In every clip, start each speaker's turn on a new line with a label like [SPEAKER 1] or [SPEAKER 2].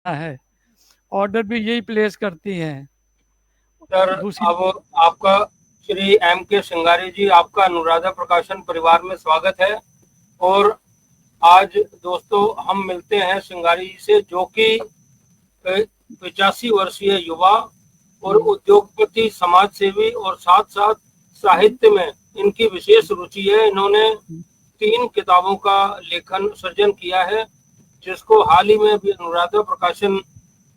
[SPEAKER 1] है, ऑर्डर भी यही प्लेस करती हैं।
[SPEAKER 2] सर,
[SPEAKER 1] दूसरी
[SPEAKER 2] अब आपका श्री एम के सिंगारी जी, आपका अनुराधा प्रकाशन परिवार में स्वागत है। और आज दोस्तों हम मिलते हैं सिंगारी जी से, जो कि 85 वर्षीय युवा और उद्योगपति, समाज सेवी और साथ साथ साहित्य में इनकी विशेष रुचि है। इन्होंने 3 किताबों का लेखन सर्जन किया है, जिसको हाल ही में भी अनुराधा प्रकाशन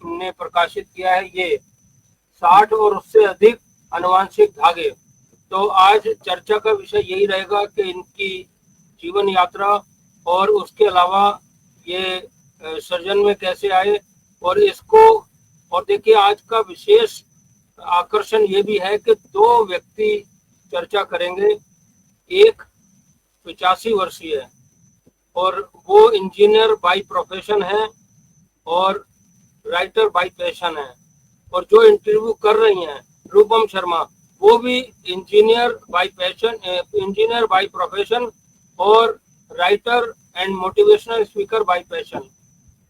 [SPEAKER 2] ने प्रकाशित किया है। ये 60 और उससे अधिक अनुवांशिक धागे। तो आज चर्चा का विषय यही रहेगा कि इनकी जीवन यात्रा और उसके अलावा ये सर्जन में कैसे आए। और इसको, और देखिए आज का विशेष आकर्षण ये भी है कि 2 व्यक्ति चर्चा करेंगे। एक 85 वर्षीय है और वो इंजीनियर बाय प्रोफेशन है और राइटर बाय पैशन है। और जो इंटरव्यू कर रही हैं रूपम शर्मा, वो भी engineer by passion, engineer by profession और writer and motivational speaker by passion.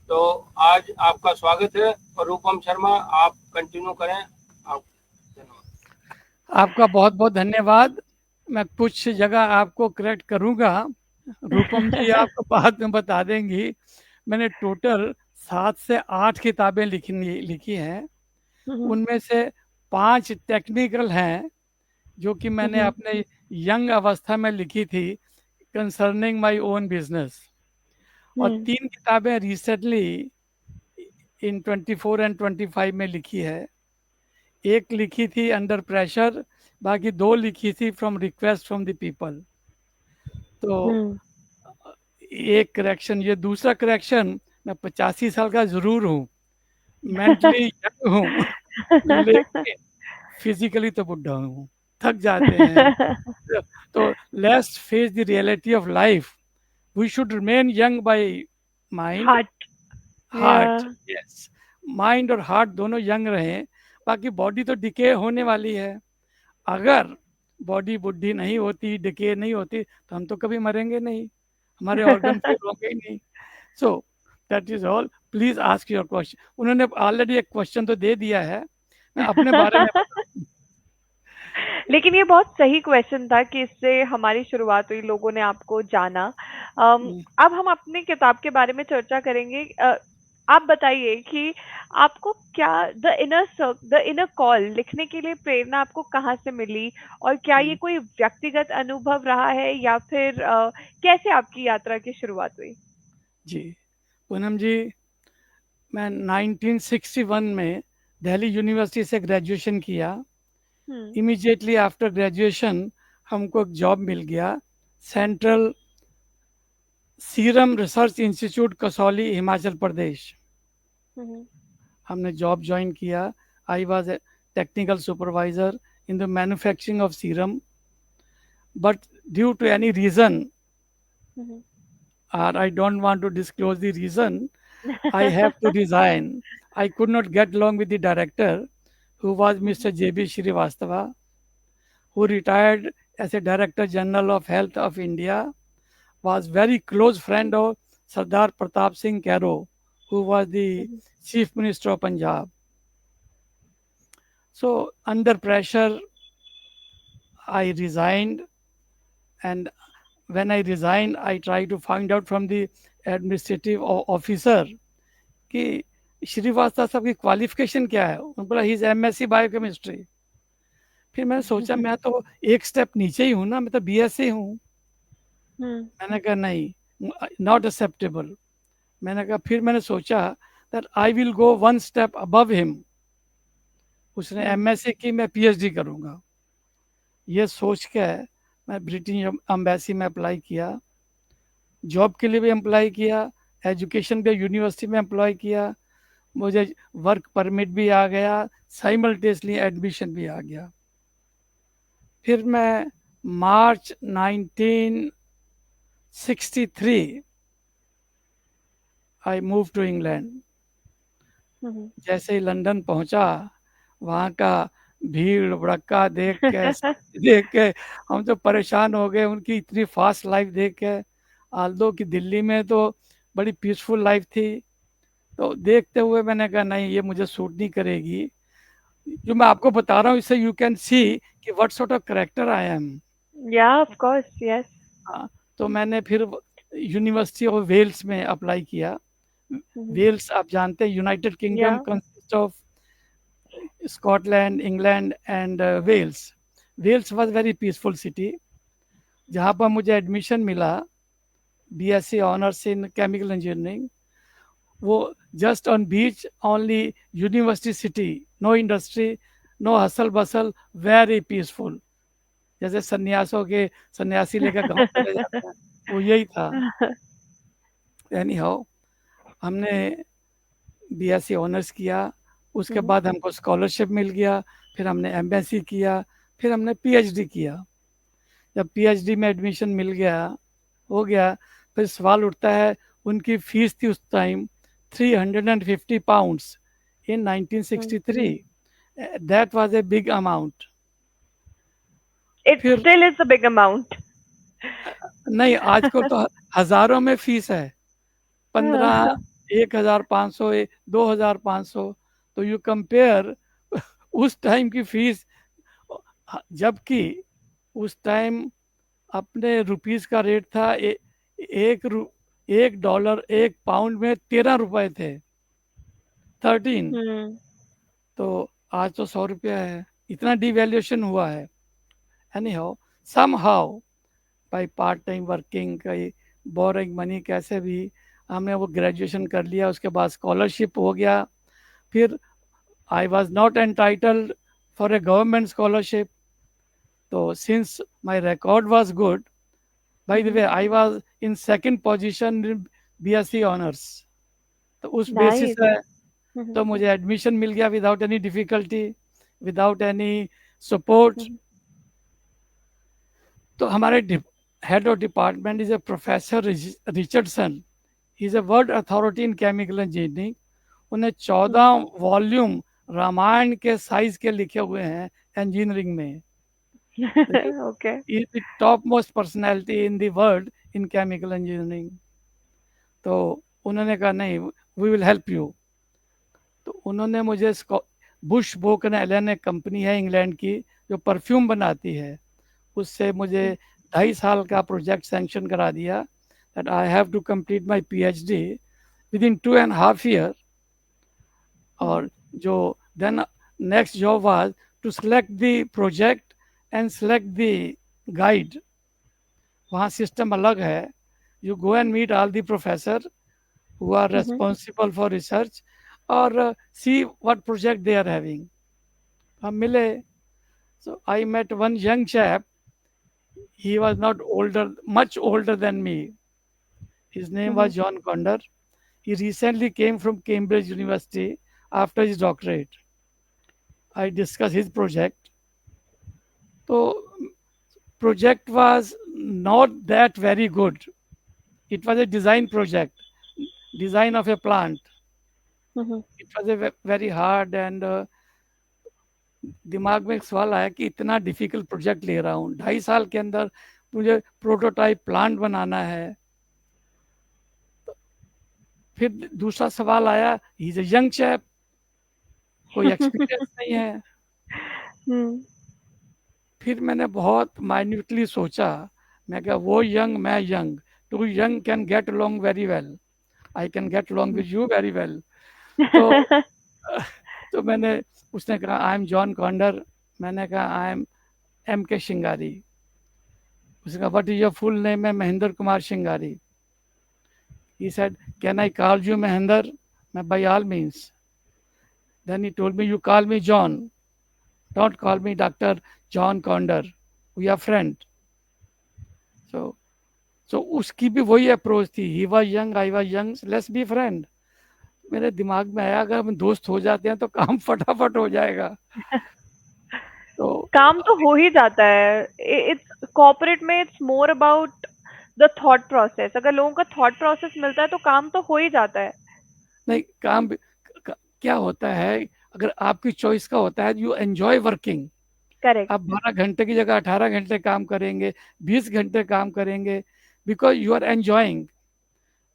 [SPEAKER 2] तो आज आपका स्वागत है। और रूपम शर्मा, आप कंटिन्यू करें। आप धन्यवाद।
[SPEAKER 1] आपका बहुत बहुत धन्यवाद। मैं कुछ जगह आपको करेक्ट करूंगा, रूपम जी आपको बाद में बता देंगी। मैंने टोटल 7 से 8 किताबें लिखी हैं।
[SPEAKER 3] हम्म,
[SPEAKER 1] उनमें से 5 टेक्निकल हैं, जो कि मैंने
[SPEAKER 3] हम्म,
[SPEAKER 1] अपने यंग अवस्था में लिखी थी, कंसर्निंग माय ओन बिजनेस। और
[SPEAKER 3] हम्म,
[SPEAKER 1] 3 किताबें रिसेंटली इन 24 एंड 25 में लिखी है। एक लिखी थी अंडर प्रेशर, बाकी 2 लिखी थी from request from the people. तो
[SPEAKER 3] हम्म।
[SPEAKER 1] एक करेक्शन, ये दूसरा करेक्शन, मैं 85 साल का जरूर हूँ, मेंटली यंग हूँ, लेकिन फिजिकली तो बुढ़ा हूँ, थक जाते हैं। तो let's face the reality of life. We should remain young by mind,
[SPEAKER 3] heart.
[SPEAKER 1] Heart,
[SPEAKER 3] yeah.
[SPEAKER 1] Yes, mind और हार्ट दोनों यंग रहें। बाकी बॉडी तो डिके होने वाली है। अगर बॉडी बुद्धि नहीं होती, डिके नहीं होती, तो हम तो कभी मरेंगे नहीं, हमारे ऑर्गन फेल होंगे ही नहीं। So that is all. Please ask your question. उन्होंने ऑलरेडी एक क्वेश्चन तो दे दिया है, मैं अपने बारे में बताऊं।
[SPEAKER 3] लेकिन ये बहुत सही क्वेश्चन था कि इससे हमारी शुरुआत हुई, लोगों ने आपको जाना। अब हम अपनी किताब के बारे में चर्चा करेंगे। आप बताइए कि आपको क्या द इनर कॉल लिखने के लिए प्रेरणा आपको कहाँ से मिली, और क्या ये कोई व्यक्तिगत अनुभव रहा है या फिर कैसे आपकी यात्रा की शुरुआत हुई?
[SPEAKER 1] जी, पूनम जी, मैं 1961 में दिल्ली यूनिवर्सिटी से ग्रेजुएशन किया।
[SPEAKER 3] हम्म,
[SPEAKER 1] इमीडिएटली आफ्टर ग्रेजुएशन हमको एक जॉब मिल गया, central serum research institute Kasauli, Himachal Pradesh.
[SPEAKER 3] Hmm,
[SPEAKER 1] हमने जॉब ज्वाइन किया। I was a technical supervisor in the manufacturing of serum, but due to any reason,
[SPEAKER 3] hmm,
[SPEAKER 1] और I don't want to disclose the reason, I have to resign. I could not get along with the director, who was Mr. J.B. Srivastava, who retired as a Director General of Health of India, was very close friend of Sardar Pratap Singh Cairo, who was the Chief Minister of Punjab. So under pressure, I resigned, and when I resigned, I tried to find out from the administrative officer कि श्रीवास्तव साहब की qualification क्या है। उन्होंने बोला he is MSc biochemistry. फिर मैंने सोचा मैं तो एक स्टेप नीचे ही हूँ ना, मैं तो बीएससी हूँ।
[SPEAKER 3] हम्म,
[SPEAKER 1] मैंने कहा नहीं, नॉट एक्सेप्टेबल। मैंने कहा, फिर मैंने सोचा that I will go one step above him. उसने
[SPEAKER 3] हम्म,
[SPEAKER 1] एमएससी की, मैं पीएचडी करूँगा। ये सोच के मैं ब्रिटिश एम्बेसी में अप्लाई किया, जॉब के लिए भी अप्लाई किया, एजुकेशन भी यूनिवर्सिटी में अप्लाई किया, मुझे वर्क परमिट भी आ गया, साइमल्टेनियसली एडमिशन भी आ गया। फिर मैं मार्च 1963 आई मूव टू इंग्लैंड।
[SPEAKER 3] हम्म,
[SPEAKER 1] जैसे ही लंदन पहुंचा, वहाँ का भीड़ भड़क्का देख के हम तो परेशान हो गए, उनकी इतनी फास्ट लाइफ देख के। आल्दो की दिल्ली में तो बड़ी पीसफुल लाइफ थी, तो देखते हुए मैंने कहा नहीं, ये मुझे सूट नहीं करेगी। जो मैं आपको बता रहा हूँ इससे यू कैन सी कि what sort of character I am.
[SPEAKER 3] Yeah, of course, yes.
[SPEAKER 1] हाँ, तो मैंने फिर यूनिवर्सिटी ऑफ वेल्स में अप्लाई किया।
[SPEAKER 3] Mhm.
[SPEAKER 1] वेल्स आप जानते हैं, United Kingdom
[SPEAKER 3] Yeah.
[SPEAKER 1] Consist of Scotland, England and Wales. Wales was very peaceful city, जहाँ पर मुझे एडमिशन मिला BSc honours in chemical engineering. वो just on beach only, university city, no industry, no hustle bustle, very peaceful. जैसे सन्यासों के सन्यासी लेकर गांव चले जाते हैं, वो यही था। एनी हाउ, हमने बीएससी ऑनर्स किया, उसके
[SPEAKER 3] Mhm.
[SPEAKER 1] बाद हमको स्कॉलरशिप मिल गया, फिर हमने एमएससी किया, फिर हमने पीएचडी किया। जब पीएचडी में एडमिशन मिल गया, हो गया, फिर सवाल उठता है, उनकी फीस थी उस time 350 pounds in 1963। That was a big amount.
[SPEAKER 3] It
[SPEAKER 1] फिर
[SPEAKER 3] still is a big amount.
[SPEAKER 1] नहीं, आजकल तो हजारों में फीस है, 15, 1500, 2500। तो यू कंपेयर उस टाइम की फीस, जबकि उस टाइम अपने रुपीस का रेट था एक $1, 1 पाउंड में 13 रुपए थे, 13।
[SPEAKER 3] Hmm.
[SPEAKER 1] तो आज तो 100 रुपया है, इतना डिवैल्यूएशन हुआ है। Anyhow, somehow, by part time working, कहीं बोरिंग मनी, कैसे भी हमने वो ग्रेजुएशन कर लिया। उसके बाद स्कॉलरशिप हो गया। फिर I was not entitled for a government scholarship. तो since my record was good, by the way I was in second position in BSc honours. तो उस बेसिस
[SPEAKER 3] Nice.
[SPEAKER 1] है,
[SPEAKER 3] Mhm.
[SPEAKER 1] तो मुझे एडमिशन मिल गया without any difficulty, without any support.
[SPEAKER 3] Mhm.
[SPEAKER 1] तो हमारे head of department is a professor Richardson, he is a world authority in chemical engineering. उन्हें 14 volume Ramayan के साइज के लिखे हुए हैं इंजीनियरिंग में।
[SPEAKER 3] Okay.
[SPEAKER 1] Is the top most personality in the world in chemical engineering. तो उन्होंने कहा नहीं, वी विल हेल्प यू। तो उन्होंने मुझे बुश बोकन एलन एक कंपनी है इंग्लैंड की जो परफ्यूम बनाती है, उससे मुझे 2.5 साल का प्रोजेक्ट सैंक्शन करा दिया, that I have to complete my PhD within 2.5 years। और जो then next job was to select the project and select the guide. वहाँ सिस्टम अलग है, you go and meet all the professor who are
[SPEAKER 3] Mhm.
[SPEAKER 1] responsible for research or see what project they are having। हम मिले। So I met one young chap, he was not older, much older than me, his name
[SPEAKER 3] Mhm.
[SPEAKER 1] was John Conder। He recently came from Cambridge University after his doctorate। I discussed his project। So project was not that very good, it was a design project, design of a plant।
[SPEAKER 3] Mhm.
[SPEAKER 1] It was a very hard and दिमाग में एक सवाल आया कि इतना difficult project ले रहा हूँ, 2.5 साल के अंदर मुझे प्रोटोटाइप प्लांट बनाना है। फिर दूसरा सवाल आया, he is a young chap, कोई एक्सपीरियंस नहीं है।
[SPEAKER 3] Hmm.
[SPEAKER 1] फिर मैंने बहुत माइन्यूटली सोचा, मैं क्या, वो यंग, मैं young, two young can get along very well, I can get along with you very well. तो तो मैंने, उसने कहा आई एम जॉन कॉन्डर, मैंने कहा आई एम एम के शिंगारी। उसने कहा what is your full name? है Mahendra Kumar शिंगारी। He said, can I call you Mahendra? By all means। Then he told me, you call me John, don't call me Dr. John Conder, we are friend। So उसकी भी वही approach थी, he was young, I was young, let's be friend। मेरे दिमाग में आया अगर हम दोस्त हो जाते हैं तो काम फटाफट हो जाएगा। तो
[SPEAKER 3] काम तो हो ही जाता है। इट्स कॉर्पोरेट में it's more about the thought process. अगर लोगों का थॉट प्रोसेस मिलता है तो काम तो हो ही जाता है।
[SPEAKER 1] नहीं, काम क्या होता है, अगर आपकी चॉइस का होता है, यू एंजॉय वर्किंग।
[SPEAKER 3] करेक्ट।
[SPEAKER 1] आप 12 घंटे की जगह 18 घंटे काम करेंगे, 20 घंटे काम करेंगे, बिकॉज यू आर एंजॉइंग।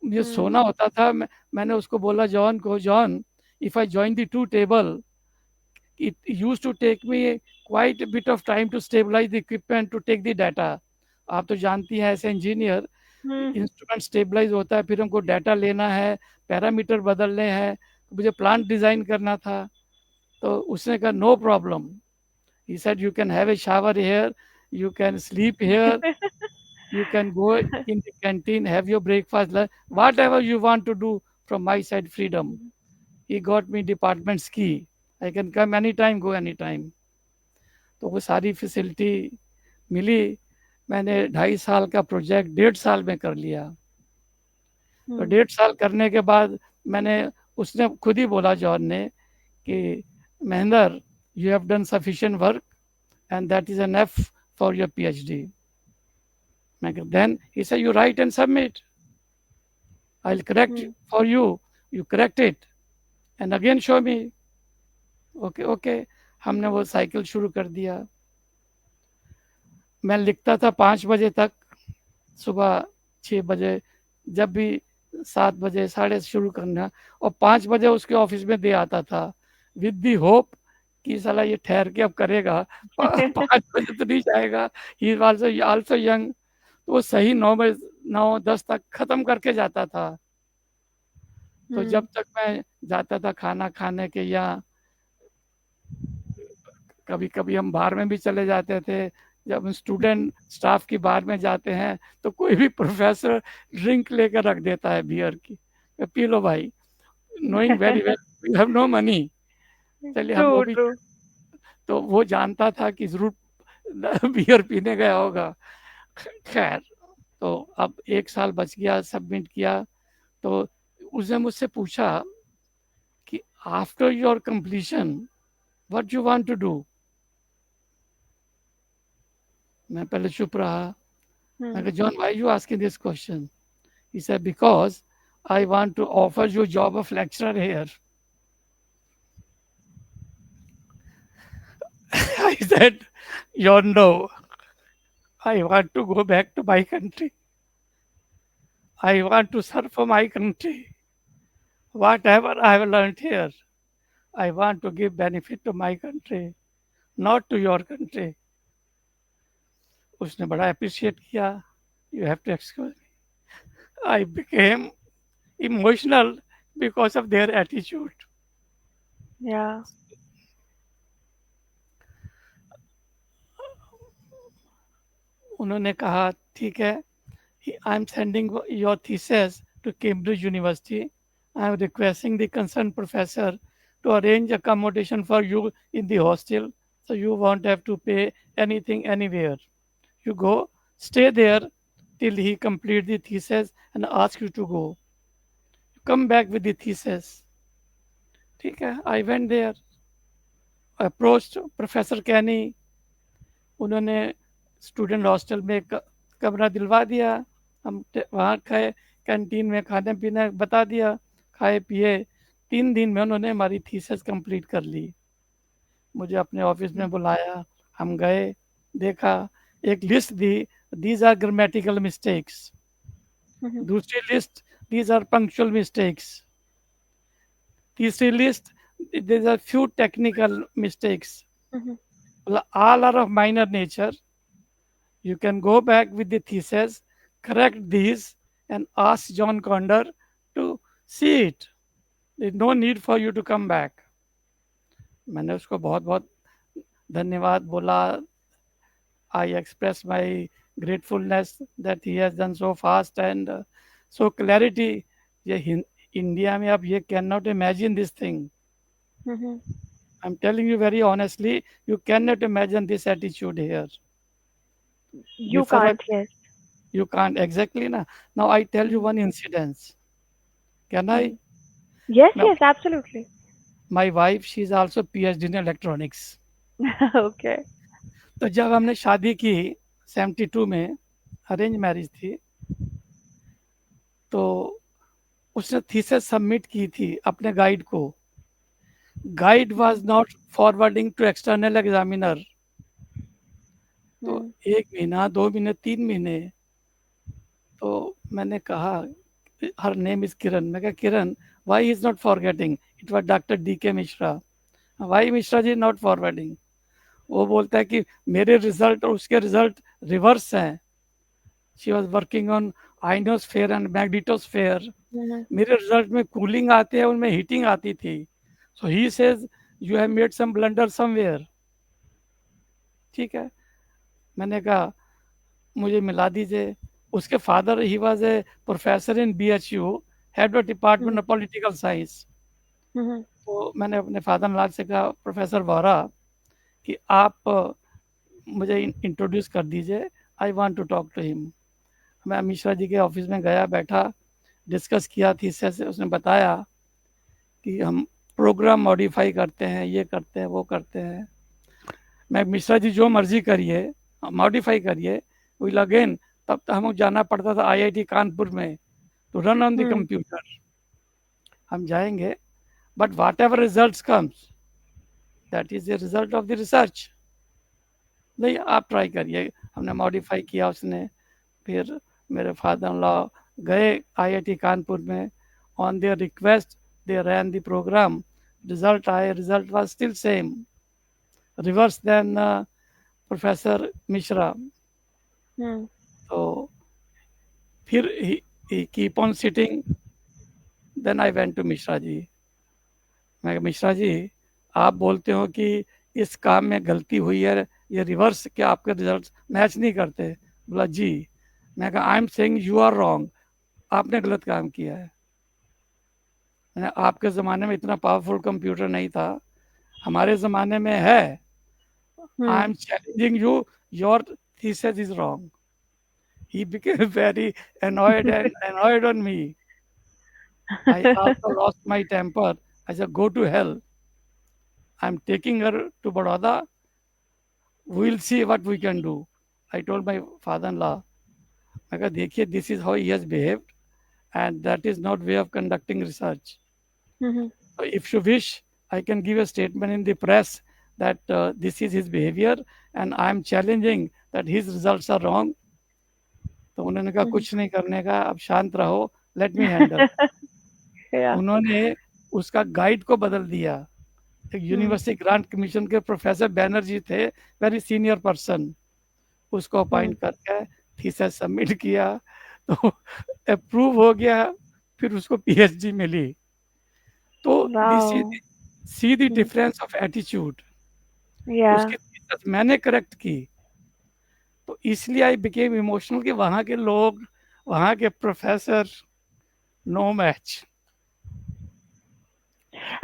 [SPEAKER 1] मुझे सोना होता था। मैंने उसको बोला जॉन को, John if I join the two table it used to take me quite a bit of time to stabilize the equipment to take the data. आप तो जानती हैं ऐसे इंजीनियर, इंस्ट्रूमेंट स्टेबलाइज होता है, फिर हमको डाटा लेना है, पैरामीटर बदलने हैं, मुझे प्लांट डिजाइन करना था। तो उसने कहा no problem, he said you can have a shower here, you can sleep here, you can go in the canteen, have your breakfast, whatever you want to do, from my side freedom. He got me department's key, I can come anytime, go anytime. तो वो सारी facility मिली। मैंने 2.5 साल का project 1.5 साल में कर लिया। तो 1.5 साल करने के बाद मैंने, उसने खुद ही बोला जॉन ने कि Mahendra, you have done sufficient work and that is enough for your PhD. Then he said, you write and submit. I'll correct for you. You correct it. And again show me. Okay. हमने वो cycle शुरू कर दिया। मैं लिखता था 5 बजे तक, सुबह 6 बजे, जब भी 7 बजे 7:30 शुरू करना, और 5 बजे उसके ऑफिस में दे आता था विद दी होप कि साला ये ठहर के अब करेगा, 5 बजे तो नहीं जाएगा। ही इज आल्सो यंग, तो वो सही 9-10 तक खत्म करके जाता था। तो जब तक मैं जाता था खाना खाने के, या कभी कभी हम बाहर में भी चले जाते थे, जब हम स्टूडेंट स्टाफ की बाहर में जाते हैं तो कोई भी प्रोफेसर ड्रिंक लेकर रख देता है बियर की, पी लो भाई, knowing very well we have no money, चलिए हम वो भी। तो वो जानता था कि जरूर बियर पीने गया होगा। खैर, तो अब 1 साल बच गया, सबमिट किया। तो उसने मुझसे पूछा कि after your completion what you want to do. मैं पहले चुप रहा। मैं कहा, John, why you asking this question? He said, because I want to offer you job of lecturer here. I said, John, no. I want to go back to my country. I want to serve for my country. Whatever I have learned here, I want to give benefit to my country, not to your country. उसने बड़ा appreciate किया। You have to excuse me. I became emotional because of their attitude.
[SPEAKER 3] Yeah.
[SPEAKER 1] उन्होंने कहा, ठीक है, I am sending your thesis to Cambridge University. I am requesting the concerned professor to arrange accommodation for you in the hostel, so you won't have to pay anything anywhere. You go, stay there till he complete the thesis and ask you to go. Come back with the thesis. ठीक है, I went there, approached Professor Kenny. उन्होंने student hostel में कमरा दिलवा दिया। हम वहाँ खाए, कैंटीन में खाने पीने बता दिया, खाए पिए। 3 दिन में उन्होंने हमारी थीसिस कंप्लीट कर ली। मुझे अपने ऑफिस में बुलाया, हम गए, देखा, एक लिस्ट दी, दीज आर ग्रामेटिकल मिस्टेक्स। दूसरी list, these are punctual mistakes. तीसरी list, these are few technical mistakes. All are of minor nature. You can go back with the thesis, correct these, and ask John Condor to see it. There's no need for you to come back. मैंने उसको बहुत बहुत धन्यवाद बोला। I express my gratefulness that he has done so fast and so clarity. ये India में आप ये cannot imagine this thing. I'm telling you very honestly, you cannot imagine this attitude here.
[SPEAKER 3] You can't, yes.
[SPEAKER 1] You can't, exactly. Now I tell you one incident. Can I?
[SPEAKER 3] Yes, yes, absolutely.
[SPEAKER 1] My wife, she is also PhD in electronics.
[SPEAKER 3] Okay.
[SPEAKER 1] तो जब हमने शादी की 72 में, arrange marriage थी, तो उसने thesis submit की थी अपने गाइड को। Guide was not forwarding to external examiner. तो 1 महीना, 2 महीने, 3 महीने, तो मैंने कहा her name is Kiran. मैं कहा Kiran, why he is not forgetting? It was Dr. D.K. Mishra. Why Mishra ji not forwarding? वो बोलता है कि मेरे रिजल्ट और उसके रिजल्ट रिवर्स हैं. She was working on ionosphere and magnetosphere. मेरे रिजल्ट में कूलिंग आते हैं, उनमें हीटिंग आती थी. So he says you have made some blunder somewhere. ठीक है, मैंने कहा मुझे मिला दीजिए. उसके father he was a professor in BHU, head of department of political science. तो मैंने अपने फादर लाल से कहा प्रोफेसर वोहरा कि आप मुझे इंट्रोड्यूस कर दीजिए, I want to talk to him. मैं मिश्रा जी के ऑफिस में गया, बैठा, डिस्कस किया थीसिस से. उसने बताया कि हम प्रोग्राम मॉडिफाई करते हैं, ये करते हैं, वो करते हैं. मैं मिश्रा जी जो मर्जी करिए, मॉडिफाई करिए, विल अगेन. तब तक हमको जाना पड़ता था IIT कानपुर में to run on the computer. हम जाएंगे, but whatever result comes that is the result of the research. नहीं, आप ट्राई करिए. हमने मॉडिफाई किया उसने. फिर मेरे फादर इन लॉ गए IIT कानपुर में. On their request they ran the program. Result आए, result was still same, reverse than professor Mishra. तो फिर he keep on sitting. Then I went to Mishra ji. मैं कहा मिश्रा जी, आप बोलते हो कि इस काम में गलती हुई है, ये रिवर्स क्या आपके रिजल्ट मैच नहीं करते? बोला जी. मैं कहा I am saying you are wrong, आपने गलत काम किया है. आपके ज़माने में इतना पावरफुल कंप्यूटर नहीं था, हमारे ज़माने में है. I am challenging you, your thesis is wrong. He became very annoyed on me. I also lost my temper. I said, go to hell. I'm taking her to Baroda. We'll see what we can do. I told my father-in-law, I said, देखिए, this is how he has behaved, and that is not way of conducting research. So if you wish, I can give a statement in the press that this is his behavior, and I am challenging that his results are wrong. तो उन्होंने कहा कुछ नहीं करने का, अब शांत रहो, लेट मी हैंडल. उन्होंने उसका गाइड को बदल दिया. एक यूनिवर्सिटी ग्रांट कमीशन के प्रोफेसर बैनर्जी थे, वेरी सीनियर पर्सन. उसको अपॉइंट करके थीसिस सबमिट किया, तो अप्रूव हो गया. फिर उसको PhD मिली. तो see the difference of attitude. उसकी थीसिस मैंने करेक्ट की. तो इसलिए आई बिकेम इमोशनल कि वहाँ के लोग, वहाँ के professor, no match.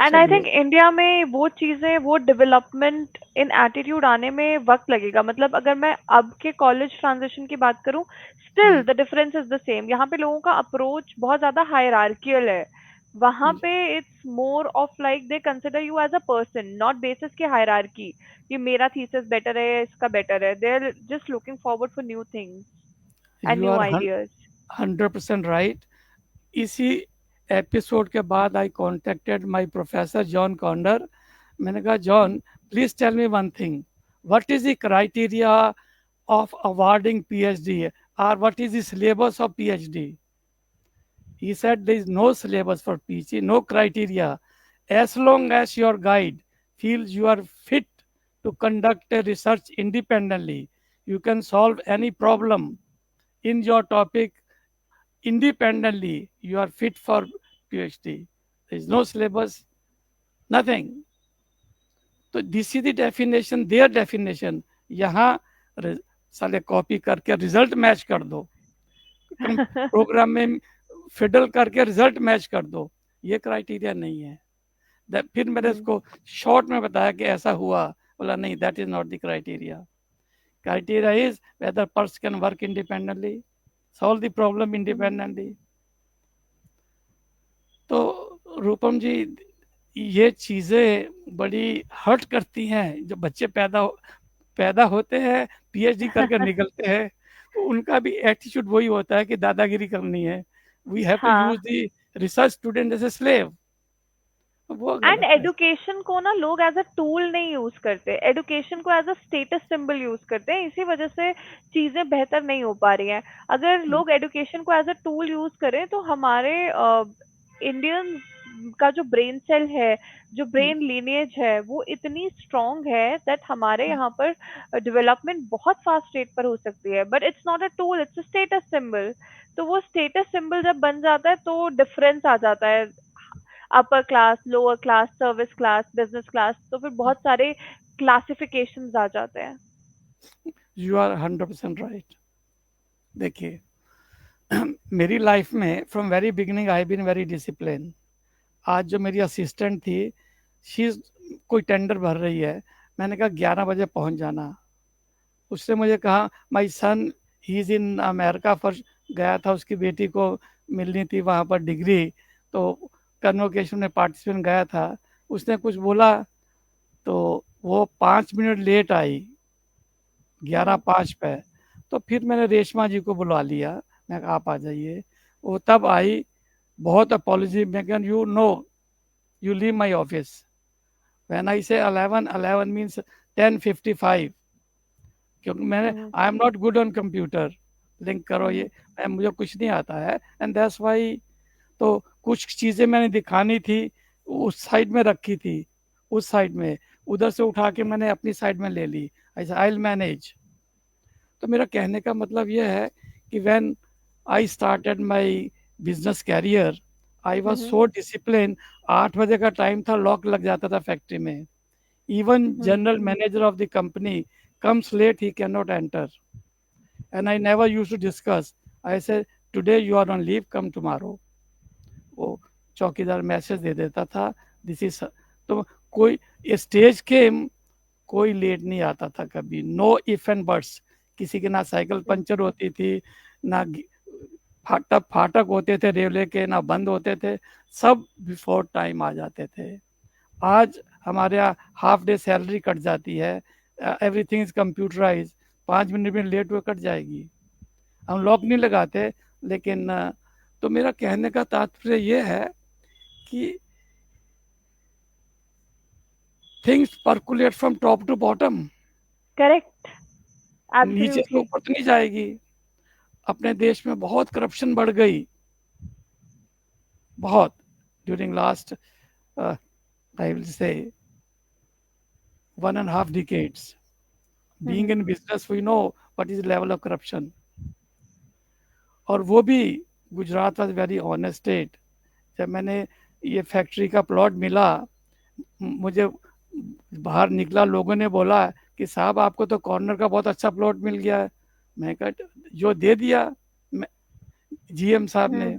[SPEAKER 3] And I think India में वो चीजें, वो डेवलपमेंट इन एटीट्यूड आने में वक्त लगेगा. मतलब अगर मैं अब के कॉलेज ट्रांजिशन की बात करूं, still the difference is the same. यहाँ पे लोगों का अप्रोच बहुत ज्यादा हायरार्कियल है. वहां पे it's more of like they consider you as a person, not basis की हायरार्की कि मेरा थीसिस बेटर है, इसका बेटर है. They are just looking forward for new things and new ideas.
[SPEAKER 1] 100% right. इसी एपिसोड के बाद I contacted my professor John Condor. मैंने कहा John, please tell me one thing, what is the criteria of awarding PhD, or what is the syllabus of PhD? He said there is no syllabus for PhD, no criteria. As long as your guide feels you are fit to conduct a research independently, you can solve any problem in your topic independently. You are fit for PhD. There is no syllabus, nothing. तो this is the definition, their definition. यहाँ साले copy करके result match कर दो, programme में fiddle करके result match कर दो, ये क्राइटेरिया नहीं है. फिर मैंने उसको शॉर्ट में बताया कि ऐसा हुआ. बोला नहीं, that is not the criteria. Criteria is whether person can work independently, solve the problem independently. तो रूपम जी, ये चीज़ें बड़ी हर्ट करती हैं. जब बच्चे पैदा होते हैं, PhD करके निकलते हैं, तो उनका भी एटीट्यूड वही होता है कि दादागिरी करनी है. We have to use the research student as a slave. वो
[SPEAKER 3] एंड
[SPEAKER 1] गलत है।
[SPEAKER 3] एडुकेशन को ना लोग एज अ टूल नहीं यूज करते, एडुकेशन को as a status symbol use करते हैं, इसी वजह से चीजें बेहतर नहीं हो पा रही हैं। अगर लोग एडुकेशन को एज अ टूल यूज करें तो हमारे इंडियन का जो ब्रेन सेल है, जो ब्रेन लीनिएज है, वो इतनी स्ट्रांग है दैट हमारे यहाँ पर डेवलपमेंट बहुत फास्ट रेट पर हो सकती है। But it's not a tool, it's a status symbol. तो वो स्टेटस सिंबल जब बन जाता है तो डिफरेंस आ जाता है, upper class, lower class, service class, business class, तो फिर बहुत सारे क्लासिफिकेशंस आ जाते हैं।
[SPEAKER 1] You are 100% right. देखिए, मेरी लाइफ में from very beginning I been very discipline. आज जो मेरी असिस्टेंट थी, शी कोई टेंडर भर रही है, मैंने कहा 11 बजे पहुंच जाना। उसने मुझे कहा my son he is in America for, गया था उसकी बेटी को मिलनी थी वहाँ पर डिग्री, तो कन्वोकेशन में पार्टिसिपेंट गया था। उसने कुछ बोला तो वो 5 मिनट लेट आई, 11:05 पे। तो फिर मैंने रेशमा जी को बुलवा लिया, मैं कहा आप आ जाइए। वो तब आई, बहुत अपॉलॉजी, मैं can you know you leave my office when I say 11, 11 means 10:55, क्योंकि मैंने
[SPEAKER 3] hmm.
[SPEAKER 1] I am not good on computer, link करो ये, मुझे कुछ नहीं आता है, एंड दैट्स वाई। तो कुछ चीज़ें मैंने दिखानी थी, उस साइड में रखी थी, उस साइड में, उधर से उठा के मैंने अपनी साइड में ले ली, ऐसा आई विल मैनेज। तो मेरा कहने का मतलब यह है कि when I started my business career, I was
[SPEAKER 3] hmm.
[SPEAKER 1] So discipline. 8 बजे का टाइम था, लॉक लग जाता था फैक्ट्री में। Even general manager of the company comes late, he cannot enter. And I never used to discuss. I said, today you are on leave, come tomorrow. वो चौकीदार message दे देता था, दिस इज। तो कोई स्टेज के, कोई late नहीं आता था कभी, नो इफ एंड बट्स। किसी के ना साइकिल पंचर होती थी, ना फाटक फाटक होते थे रेलवे के, ना बंद होते थे, सब बिफोर टाइम आ जाते थे। आज हमारे यहाँ हाफ डे सैलरी कट जाती है, एवरीथिंग इज कंप्यूटराइज, 5 मिनट में लेट हुए कट जाएगी, हम लॉक नहीं लगाते। लेकिन तो मेरा कहने का तात्पर्य ये है कि things percolate from top to bottom,
[SPEAKER 3] correct,
[SPEAKER 1] नीचे से
[SPEAKER 3] एब्सोल्युटली।
[SPEAKER 1] ऊपर तो नहीं जाएगी। अपने देश में बहुत करप्शन बढ़ गई, बहुत, ड्यूरिंग लास्ट आई विल से 1.5 decades. Being in business, we know what is the level of corruption. और वो भी, Gujarat was very honest state. जब मैंने ये फैक्ट्री का प्लॉट मिला, मुझे बाहर निकला, लोगों ने बोला कि साहब आपको तो कॉर्नर का बहुत अच्छा प्लॉट मिल गया है। मैं कहा जो दे दिया जीएम साहब ने।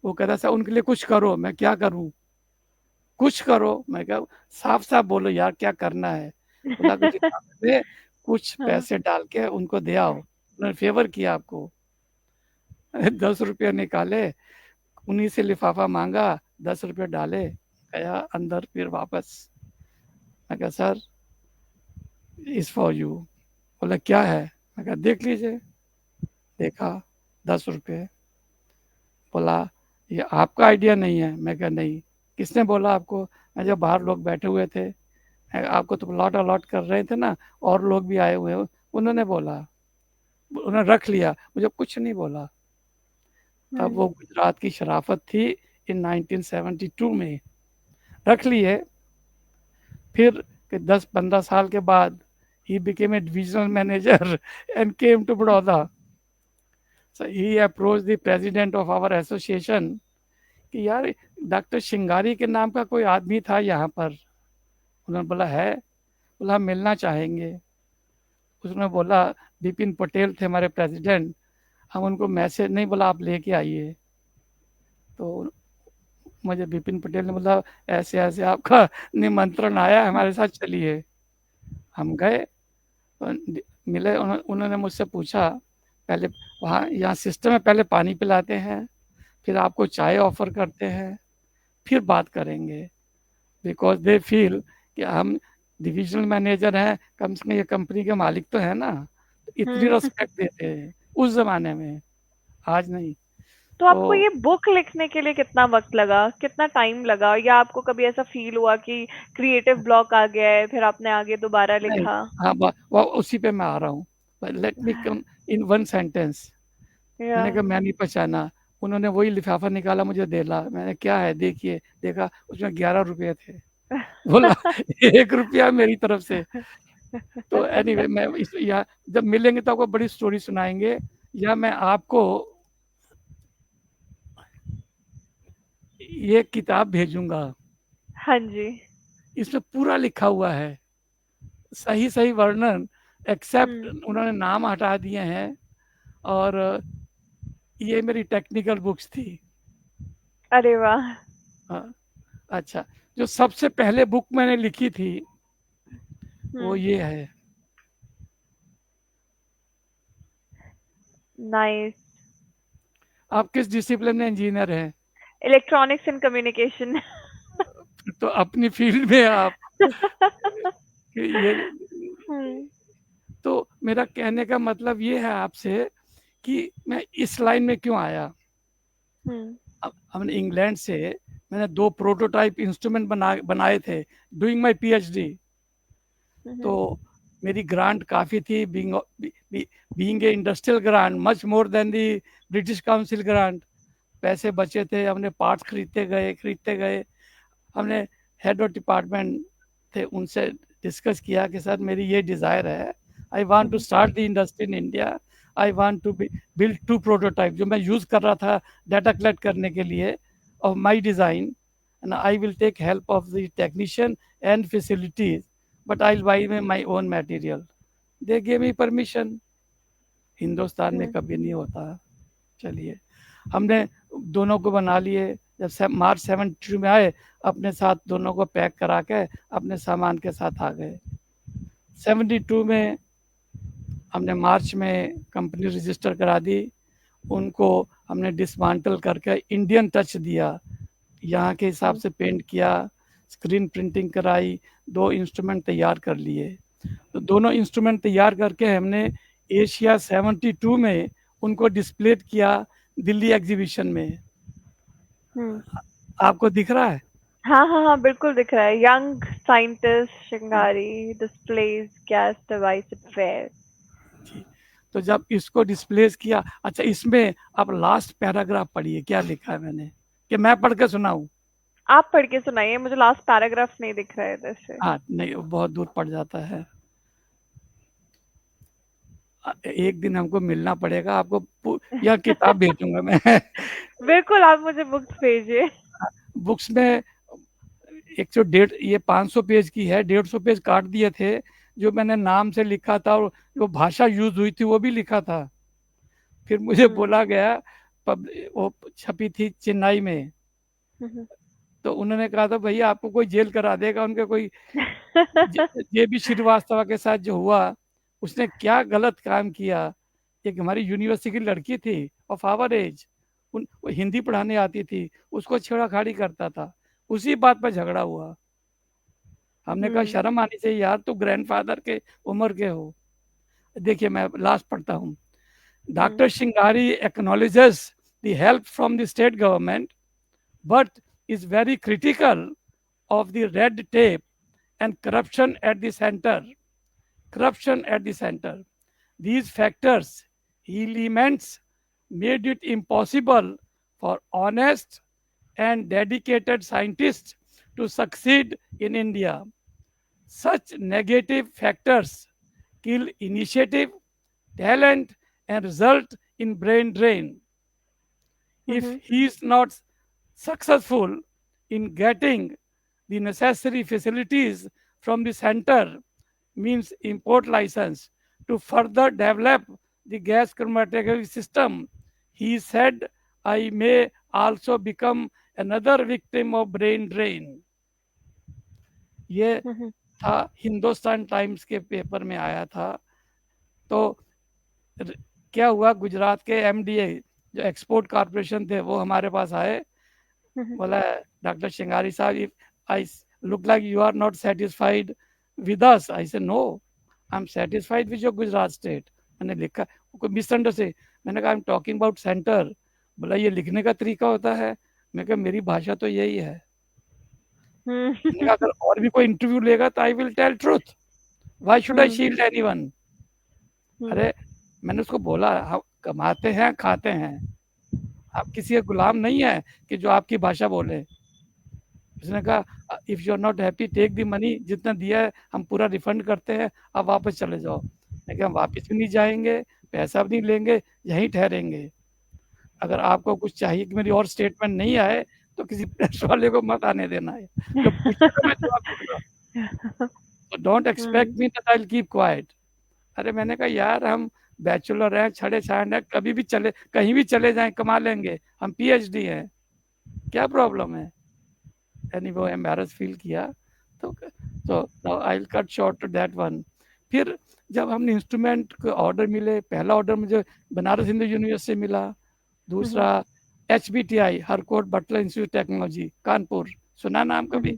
[SPEAKER 1] वो कहता साहब उनके लिए कुछ करो। मैं क्या करूं, कुछ करो। मैं कहा साफ साफ बोलो यार क्या करना है। बोला कुछ पैसे डाल के उनको दे आओ, उन्होंने फेवर किया आपको। 10 रुपये निकाले, उन्हीं से लिफाफा मांगा, 10 रुपये डाले, गया अंदर, फिर वापस। मैं कहा सर इज फॉर यू। बोला क्या है। मैं कहा देख लीजिए। देखा, 10 रुपये। बोला ये आपका आइडिया नहीं है। मैं कहा नहीं। किसने बोला आपको। मैं जब बाहर लोग बैठे हुए थे, आपको तो प्लॉट अलॉट कर रहे थे ना, और लोग भी आए हुए, उन्होंने बोला, उन्होंने रख लिया, मुझे कुछ नहीं बोला। तब वो गुजरात की शराफत थी इन 1972 में, रख लिए। फिर 10-15 साल के बाद he became a divisional manager and came to Baroda. So he approached the president of our association कि यार डॉक्टर शिंगारी के नाम का कोई आदमी था यहाँ पर। उन्होंने बोला है। बोला हम मिलना चाहेंगे। उसने बोला बिपिन पटेल थे हमारे प्रेसिडेंट, हम उनको मैसेज नहीं, बोला आप लेके आइए। तो मुझे बिपिन पटेल ने बोला ऐसे ऐसे आपका निमंत्रण आया, हमारे साथ चलिए। हम गए, मिले, उन्होंने मुझसे पूछा, पहले वहाँ यहाँ सिस्टम में पहले पानी पिलाते हैं, फिर आपको चाय ऑफर करते हैं, फिर बात करेंगे। बिकॉज दे फील कि हम डिविजनल मैनेजर हैं, कम से कम ये कंपनी के मालिक तो है ना, तो इतनी रिस्पेक्ट देते हैं उस जमाने में, आज नहीं।
[SPEAKER 3] तो आपको
[SPEAKER 1] तो
[SPEAKER 3] ये बुक लिखने के लिए कितना वक्त लगा, कितना टाइम लगा, या आपको कभी ऐसा फील हुआ कि क्रिएटिव ब्लॉक आ गया है फिर आपने आगे दोबारा
[SPEAKER 1] नहीं,
[SPEAKER 3] लिखा?
[SPEAKER 1] हाँ, वो उसी पे मैं आ रहा हूँ। Let me come in one sentence.
[SPEAKER 3] या
[SPEAKER 1] मैंने कहा मैं नहीं पहचाना। उन्होंने वही लिफाफा निकाला, मुझे देला। मैंने क्या है देखिए, देखा उसमें 11 रुपये थे। बोला 1 रुपया मेरी तरफ से। तो एनीवे मैं इस या जब मिलेंगे तो आपको बड़ी स्टोरी सुनाएंगे, या मैं आपको ये किताब भेजूंगा।
[SPEAKER 3] हाँ जी।
[SPEAKER 1] इसमें पूरा लिखा हुआ है, सही सही वर्णन, एक्सेप्ट
[SPEAKER 3] हम्म।
[SPEAKER 1] उन्होंने नाम हटा दिए हैं। और ये मेरी टेक्निकल बुक्स थी।
[SPEAKER 3] अरे वाह।
[SPEAKER 1] हाँ, अच्छा, जो सबसे पहले बुक मैंने लिखी थी वो
[SPEAKER 3] हम्म।
[SPEAKER 1] ये है।
[SPEAKER 3] नाइस।
[SPEAKER 1] आप किस डिसिप्लिन में इंजीनियर हैं?
[SPEAKER 3] Electronics and communication.
[SPEAKER 1] तो अपनी फील्ड में आप ये,
[SPEAKER 3] हम्म।
[SPEAKER 1] तो मेरा कहने का मतलब ये है आपसे कि मैं इस लाइन में क्यों आया।
[SPEAKER 3] हम्म।
[SPEAKER 1] हमने इंग्लैंड से मैंने 2 प्रोटोटाइप इंस्ट्रूमेंट बनाए थे डूइंग माय पीएचडी। तो मेरी ग्रांट काफ़ी थी, being a industrial grant much more than the British council grant. पैसे बचे थे, हमने पार्ट्स खरीदते गए। हमने हेड ऑफ डिपार्टमेंट थे, उनसे डिस्कस किया कि सर मेरी ये डिज़ायर है, I want to start the industry in India, I want to build 2 prototype जो मैं यूज़ कर रहा था डाटा कलेक्ट करने के लिए of my design, and I will take help of the technician and facilities, but I will buy में my own material. They gave me permission. Hindustan में कभी नहीं होता। चलिए, हमने दोनों को बना लिए। जब मार्च 72 में आए, अपने साथ दोनों को पैक करा के अपने सामान के साथ आ गए। 72 में हमने मार्च में कंपनी रजिस्टर करा दी। उनको हमने डिसमांटल करके इंडियन टच दिया, यहाँ के हिसाब से पेंट किया, स्क्रीन प्रिंटिंग कराई, 2 इंस्ट्रूमेंट तैयार कर लिए। तो दोनों इंस्ट्रूमेंट तैयार करके हमने एशिया 72 में उनको डिस्प्ले किया दिल्ली एग्जीबिशन में। आपको दिख रहा है?
[SPEAKER 3] हाँ हाँ हाँ, बिल्कुल दिख रहा है। Young scientist Shingari displays gas device at fair.
[SPEAKER 1] तो जब इसको डिस्प्लेस किया, अच्छा इसमें आप लास्ट पैराग्राफ पढ़िए, क्या लिखा है मैंने, कि मैं पढ़ के सुनाऊं?
[SPEAKER 3] आप पढ़ के सुनाइए, मुझे लास्ट पैराग्राफ नहीं दिख रहा है इधर से।
[SPEAKER 1] हाँ, नहीं, बहुत दूर पड़ जाता है। एक दिन हमको मिलना पड़ेगा, आपको यह किताब भेजूंगा मैं।
[SPEAKER 3] बिल्कुल, आप मुझे बुक्स भेजिए।
[SPEAKER 1] बुक्स में 101 ये 500 पेज की है, 150 पेज काट दिए थे, जो मैंने नाम से लिखा था और जो भाषा यूज हुई थी वो भी लिखा था। फिर मुझे बोला गया, वो छपी थी चेन्नई में, तो उन्होंने कहा था भैया आपको कोई जेल करा देगा। उनके कोई जेबी श्रीवास्तव के साथ जो हुआ, उसने क्या गलत काम किया। एक हमारी यूनिवर्सिटी की लड़की थी ऑफ आवर एज, वो हिंदी पढ़ाने आती थी, उसको छेड़ाखाड़ी करता था, उसी बात पर झगड़ा हुआ। हमने कहा शर्म आनी चाहिए यार, तो ग्रैंडफादर के उम्र के हो। देखिए मैं लास्ट पढ़ता हूँ। Doctor Shingari acknowledges the help from the state government, but is very critical of the red tape and corruption at the center. Corruption at the center. These factors, he laments, made it impossible for honest and dedicated scientists to succeed in India. Such negative factors kill initiative, talent, and result in brain drain. If he is not successful in getting the necessary facilities from the center, means import license, to further develop the gas chromatography system, he said, I may also become another victim of brain drain. ये था, Hindustan times के paper में आया था। तो क्या हुआ, गुजरात के एमडीए जो एक्सपोर्ट कॉर्पोरेशन थे वो हमारे पास आए, बोला डॉक्टर शिंगारी साहब, if I look like you are not satisfied with us, I say no, I am satisfied with your Gujarat state. मैंने लिखा, कोई मिसअंडरस्टैंडिंग, मैंने कहा I am talking about centre, बोला ये लिखने का तरीका होता है? मैं कहा मेरी भाषा तो यही है। मैंने कहा अगर और भी कोई इंटरव्यू लेगा तो I will tell truth, why should I shield anyone. अरे मैंने उसको बोला हम कमाते हैं खाते हैं, आप किसी के गुलाम नहीं है कि जो आपकी भाषा बोले। उसने कहा if you are not happy take the money, जितना दिया है हम पूरा रिफंड करते हैं, अब वापस चले जाओ। मैं कहा हम वापस भी नहीं जाएंगे, पैसा भी नहीं लेंगे, यहीं ठहरेंगे। अगर आपको कुछ चाहिए कि मेरी और स्टेटमेंट नहीं आए तो किसी प्रेस वाले को मत आने देना है, जो पूछेगा मैं जवाब दूंगा, तो don't expect me that I will keep quiet. अरे मैंने कहा यार हम बैचलर हैं, छड़े छांड हैं, कभी भी चले कहीं भी चले जाएं कमा लेंगे, हम पीएचडी हैं, क्या प्रॉब्लम है। यानी वो एम्बैरस फील किया। तो I will cut short to that one. फिर जब हमने इंस्ट्रूमेंट को ऑर्डर मिले, पहला ऑर्डर मुझे बनारस हिंदू यूनिवर्सिटी से मिला, दूसरा HBTI Harcourt Buttler institute technology Kanpur, सुना नाम कभी,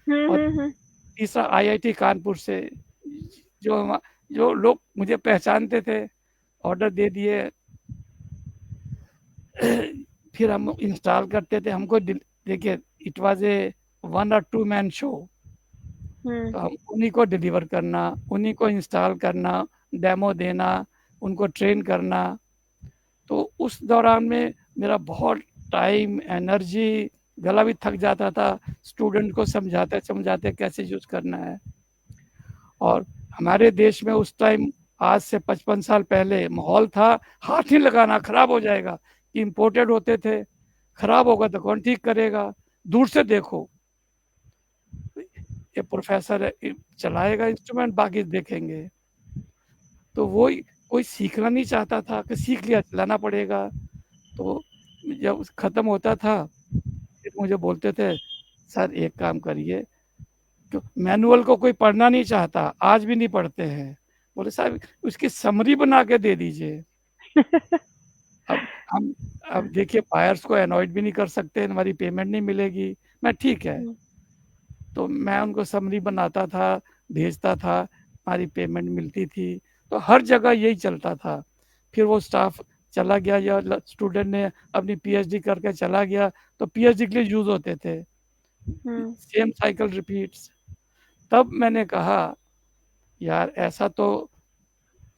[SPEAKER 1] और तीसरा IIT कानपुर से, जो जो लोग मुझे पहचानते थे, ऑर्डर दे दिए। फिर हम इंस्टॉल करते थे, हमको देखिए it was a 1 or 2 man show, तो हम उन्हीं को डिलीवर करना, उन्हीं को इंस्टॉल करना, डेमो देना, उनको ट्रेन करना। तो उस दौरान में मेरा बहुत टाइम, एनर्जी, गला भी थक जाता था स्टूडेंट को समझाते समझाते कैसे यूज करना है। और हमारे देश में उस टाइम आज से 55 साल पहले माहौल था हाथ नहीं लगाना, खराब हो जाएगा, कि इम्पोर्टेड होते थे, खराब होगा तो कौन ठीक करेगा, दूर से देखो, ये प्रोफेसर चलाएगा इंस्ट्रूमेंट, बाकी देखेंगे। तो वो कोई सीखना नहीं चाहता था कि सीख लिया चलाना पड़ेगा। तो जब खत्म होता था फिर मुझे बोलते थे सर एक काम करिए, मैनुअल को कोई पढ़ना नहीं चाहता, आज भी नहीं पढ़ते हैं, बोले साहब उसकी समरी बना के दे दीजिए। अब देखिए बायर्स को अनॉइड भी नहीं कर सकते, हमारी पेमेंट नहीं मिलेगी। मैं ठीक है, तो मैं उनको समरी बनाता था, भेजता था, हमारी पेमेंट मिलती थी। तो हर जगह यही चलता था। फिर वो स्टाफ चला गया या स्टूडेंट ने अपनी PhD करके चला गया, तो PhD के लिए यूज होते थे, सेम साइकिल रिपीट्स। तब मैंने कहा यार ऐसा तो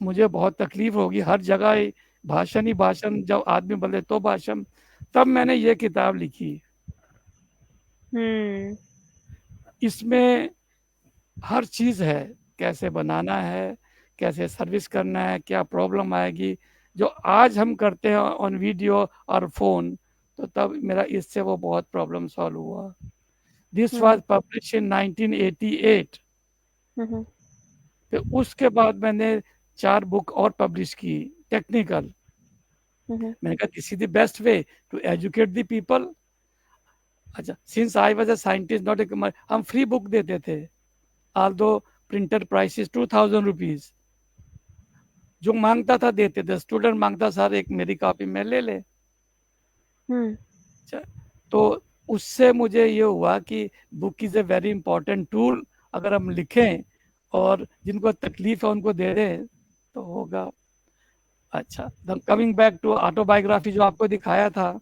[SPEAKER 1] मुझे बहुत तकलीफ होगी, हर जगह भाषण ही भाषण, जब आदमी बोले तो भाषण। तब मैंने ये किताब लिखी। इसमें हर चीज है, कैसे बनाना है, कैसे सर्विस करना है, क्या प्रॉब्लम आएगी, जो आज हम करते हैं ऑन वीडियो और फोन, तो तब मेरा इससे वो बहुत प्रॉब्लम सॉल्व हुआ। This was publish in 1988। फिर उसके बाद मैंने 4 बुक और पब्लिश की टेक्निकल। मैंने कहा this is the best way to educate the people. अच्छा, since I was a scientist not a, हम फ्री बुक देते थे, although printer price is 2000 rupees। जो मांगता था देते थे, स्टूडेंट मांगता सर एक मेरी कॉपी में ले ले। तो उससे मुझे ये हुआ कि book is a very important tool, अगर हम लिखें और जिनको तकलीफ है उनको दे दें तो होगा। अच्छा, कमिंग बैक टू ऑटोबायोग्राफी जो आपको दिखाया था,